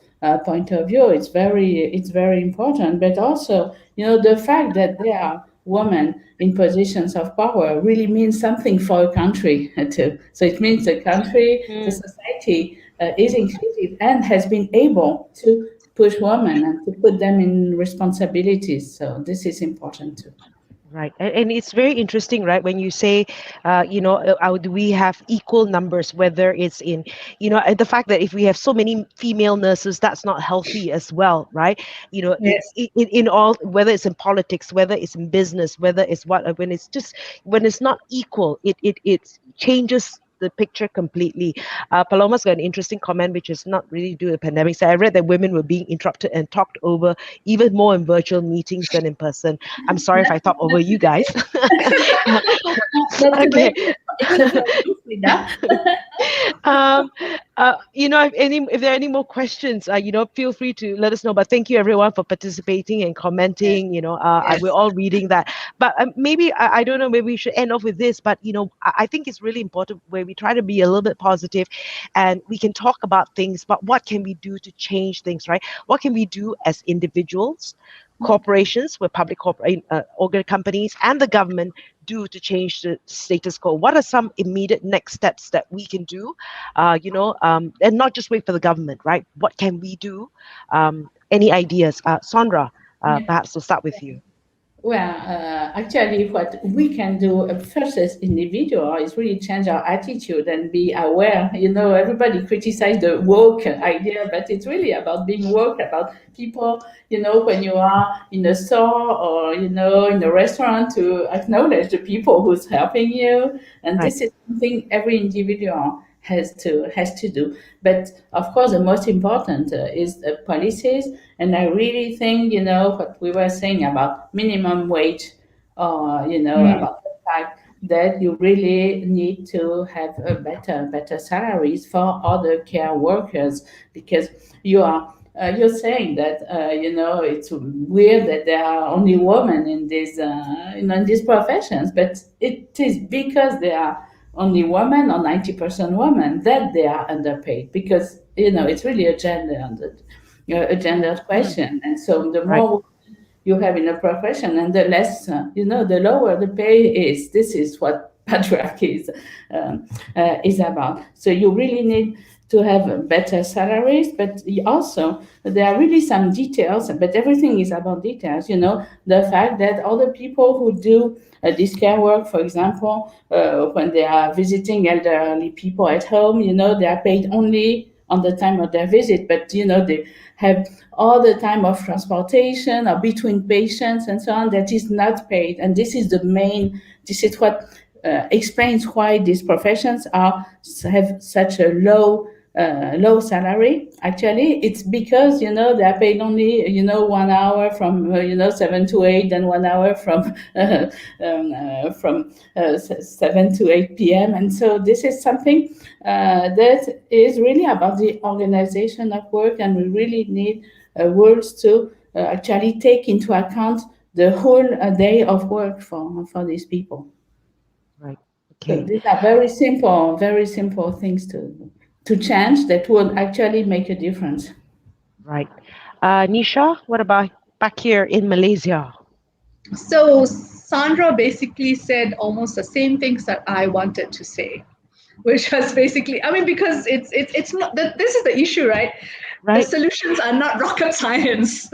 point of view, it's very important. But also, the fact that there are women in positions of power really means something for a country too. So it means the country, the society is inclusive and has been able to push women and to put them in responsibilities. So this is important too. Right. And it's very interesting, right? When you say, do we have equal numbers, whether it's in, and the fact that if we have so many female nurses, that's not healthy as well, right? Yes. In all, whether it's in politics, whether it's in business, whether it's when it's not equal, it changes the picture completely. Paloma's got an interesting comment, which is not really due to the pandemic. So I read that women were being interrupted and talked over even more in virtual meetings than in person. I'm sorry if I talk over you guys. Not Okay. except for you, Freda. If there are any more questions, feel free to let us know. But thank you everyone for participating and commenting. We're all reading that. But maybe I don't know. Maybe we should end off with this. But I think it's really important where we try to be a little bit positive, and we can talk about things. But what can we do to change things, right? What can we do as individuals, corporations, with public organ companies, and the government do to change the status quo? What are some immediate next steps that we can do, and not just wait for the government, right? What can we do? Any ideas? Sandra, perhaps we'll start with you. Well, actually, what we can do first as individual is really change our attitude and be aware. Everybody criticizes the woke idea, but it's really about being woke, about people, when you are in a store or, in a restaurant, to acknowledge the people who's helping you. And Right. this is something every individual has to do. But of course, the most important is the policies. And I really think, what we were saying about minimum wage, or about the fact that you really need to have a better salaries for other care workers, because you're saying that it's weird that there are only women in these professions, but it is because there are only women, or 90% women, that they are underpaid, because it's really a gendered question. And so the Right. more you have in a profession, and the less the lower the pay is. This is what patriarchy is about. So you really need to have better salaries, but also there are really some details, but everything is about details. The fact that other people who do this care work, for example, when they are visiting elderly people at home, they are paid only on the time of their visit, but they have all the time of transportation or between patients and so on that is not paid. And this is what explains why these professions have such a low salary. Actually, it's because they are paid only 1 hour from 7 to 8, and 1 hour from 7 to 8 p.m. And so this is something that is really about the organization of work, and we really need rules to actually take into account the whole day of work for these people. Right. So Okay. these are very simple things to change that will actually make a difference. Right. Nisha, what about back here in Malaysia? So Sandra basically said almost the same things that I wanted to say, which was basically, I mean, because it's not that this is the issue, right? The Right. solutions are not rocket science.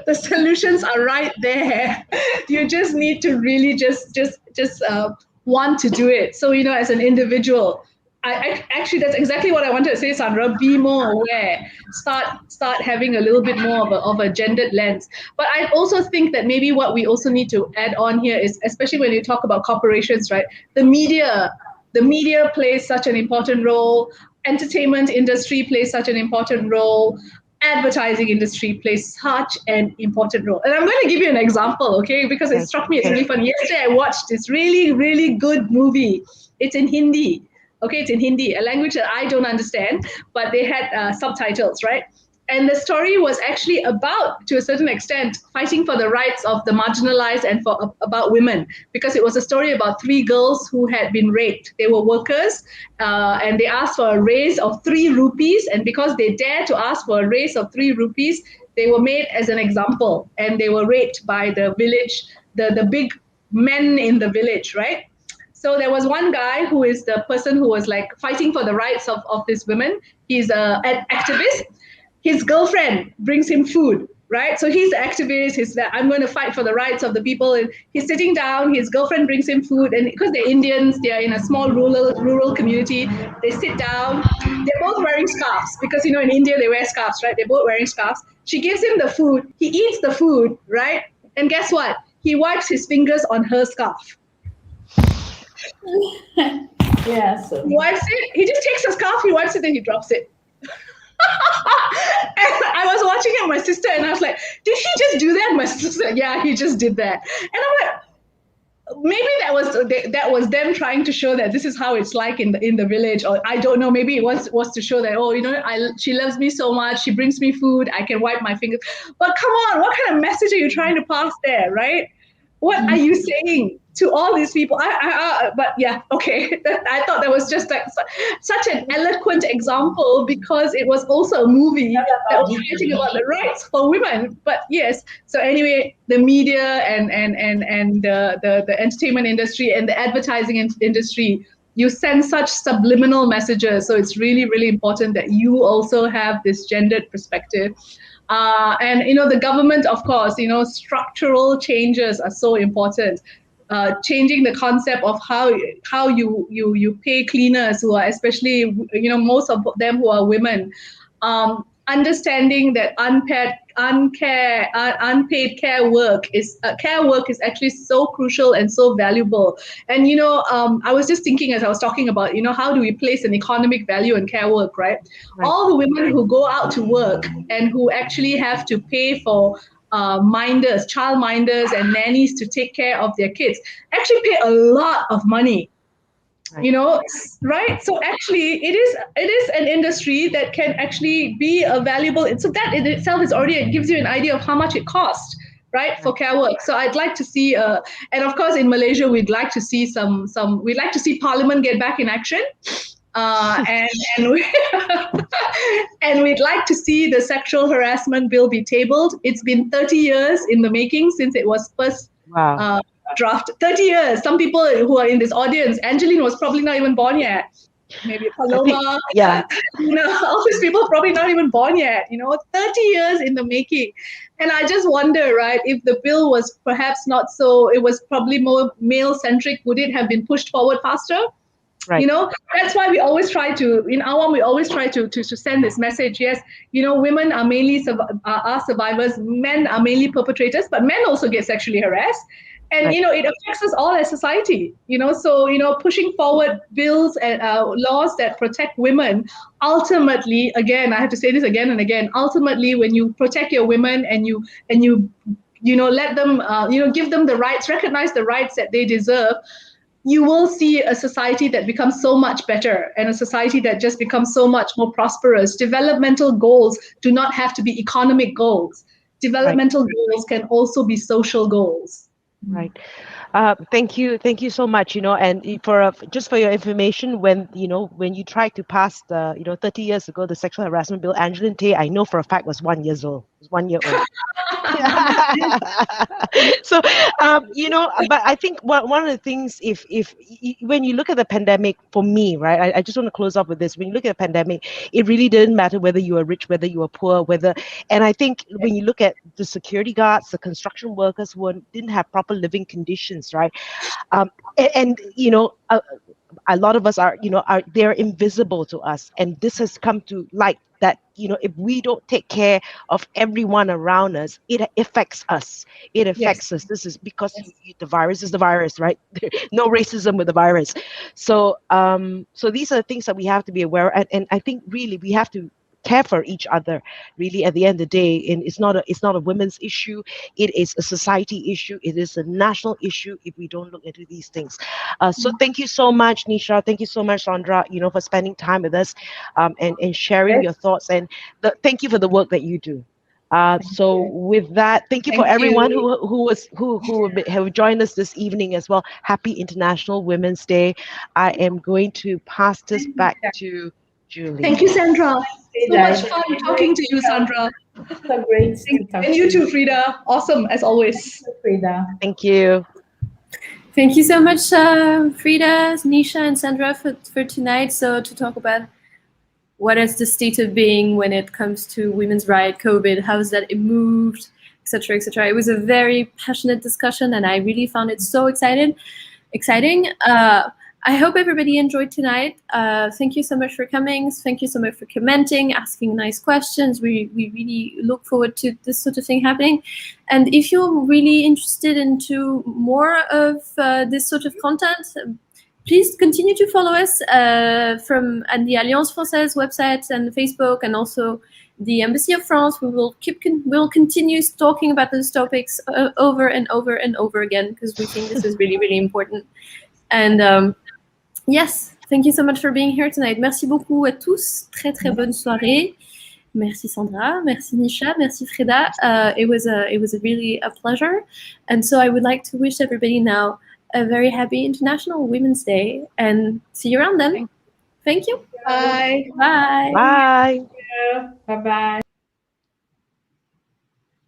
The solutions are right there. You just need to really just want to do it. So as an individual, I actually, that's exactly what I wanted to say, Sandra. Be more aware. Start having a little bit more of a gendered lens. But I also think that maybe what we also need to add on here is, especially when you talk about corporations, right? The media plays such an important role. Entertainment industry plays such an important role. Advertising industry plays such an important role. And I'm going to give you an example, okay? Because it struck me as really fun. Yesterday, I watched this really, really good movie. It's in Hindi. Okay, it's in Hindi, a language that I don't understand, but they had subtitles, right? And the story was actually about, to a certain extent, fighting for the rights of the marginalized and for about women, because it was a story about three girls who had been raped. They were workers, and they asked for a raise of 3 rupees. And because they dared to ask for a raise of 3 rupees, they were made as an example, and they were raped by the village, the big men in the village, right? So there was one guy who is the person who was like fighting for the rights of these women. He's an activist. His girlfriend brings him food, right? So he's the activist. He's like, I'm going to fight for the rights of the people. And he's sitting down. His girlfriend brings him food, and because they're Indians, they're in a small rural community. They sit down. They're both wearing scarves because in India they wear scarves, right? They're both wearing scarves. She gives him the food. He eats the food, right? And guess what? He wipes his fingers on her scarf. Yeah, so He wipes it. He just takes a scarf. He wipes it, then he drops it. And I was watching it with my sister, and I was like, did he just do that? My sister said, yeah, he just did that. And I'm like, maybe that was them trying to show that this is how it's like in the village, or I don't know, maybe it was to show that, she loves me so much, she brings me food, I can wipe my fingers. But come on, what kind of message are you trying to pass there, right? What are you saying to all these people? But yeah, okay. I thought that was just like such an eloquent example, because it was also a movie that was fighting about the rights for women. But yes, so anyway, the media and the entertainment industry and the advertising industry, you send such subliminal messages. So it's really, really important that you also have this gendered perspective. And the government, of course, structural changes are so important. Changing the concept of how you pay cleaners, who are especially most of them who are women. Understanding that unpaid care work is actually so crucial and so valuable. And I was just thinking as I was talking about how do we place an economic value in care work, right? All the women who go out to work and who actually have to pay for child minders and nannies to take care of their kids actually pay a lot of money. Right? So actually it is an industry that can actually be a valuable, so that in itself it gives you an idea of how much it costs, right, for care work. So I'd like to see and of course in Malaysia we'd like to see we'd like to see Parliament get back in action. And we'd like to see the sexual harassment bill be tabled. It's been 30 years in the making since it was first draft. 30 years. Some people who are in this audience, Angeline was probably not even born yet. Maybe Paloma. All these people are probably not even born yet. 30 years in the making. And I just wonder, right, if the bill was perhaps not so, it was probably more male-centric, would it have been pushed forward faster? Right. That's why we always try to, in AWAM, we always try to send this message. Yes, women are mainly are survivors, men are mainly perpetrators, but men also get sexually harassed. And, it affects us all as society, so, pushing forward bills and laws that protect women, ultimately, again, I have to say this again and again, ultimately, when you protect your women and you let them, give them the rights, recognize the rights that they deserve, you will see a society that becomes so much better and a society that just becomes so much more prosperous. Developmental goals do not have to be economic goals. Developmental goals can also be social goals. Right. Thank you so much. And just for your information, when you tried to pass the 30 years ago the sexual harassment bill, Angeline Tay, I know for a fact was 1 year old. So but I think one of the things, if when you look at the pandemic, for me, right, I just want to close off with this. When you look at the pandemic, it really didn't matter whether you were rich, whether you were poor, and I think when you look at the security guards, the construction workers who didn't have proper living conditions, right, and a lot of us are they're invisible to us, and this has come to light that if we don't take care of everyone around us, it affects us. It affects us. This is because the virus is the virus, right? No racism with the virus. So so these are the things that we have to be aware of, and I think really we have to care for each other. Really, at the end of the day, and it's not a women's issue. It is a society issue. It is a national issue if we don't look into these things. So thank you so much, Nisha. Thank you so much, Sandra. For spending time with us, and sharing your thoughts. And thank you for the work that you do. So with that, thank you for everyone who have joined us this evening as well. Happy International Women's Day. I am going to pass this back to Julie. Thank you, Sandra. So much fun talking to you, Sandra. So great to talk and you too, Freda. Awesome as always. Freda. Thank you. Thank you so much, Freda, Nisha, and Sandra for tonight. So to talk about what is the state of being when it comes to women's rights, COVID, how has that moved, etc., etc. It was a very passionate discussion, and I really found it so exciting. I hope everybody enjoyed tonight. Thank you so much for coming. Thank you so much for commenting, asking nice questions. We really look forward to this sort of thing happening. And if you're really interested into more of this sort of content, please continue to follow us from the Alliance Française website and Facebook, and also the Embassy of France. We'll continue talking about those topics over and over and over again, because we think this is really, really important. And yes, thank you so much for being here tonight. Merci beaucoup à tous. Très, très bonne soirée. Merci Sandra, merci Nisha, merci Freda. It was really a pleasure. And so I would like to wish everybody now a very happy International Women's Day, and see you around then. Thank you. Bye. Bye. Bye. Bye-bye.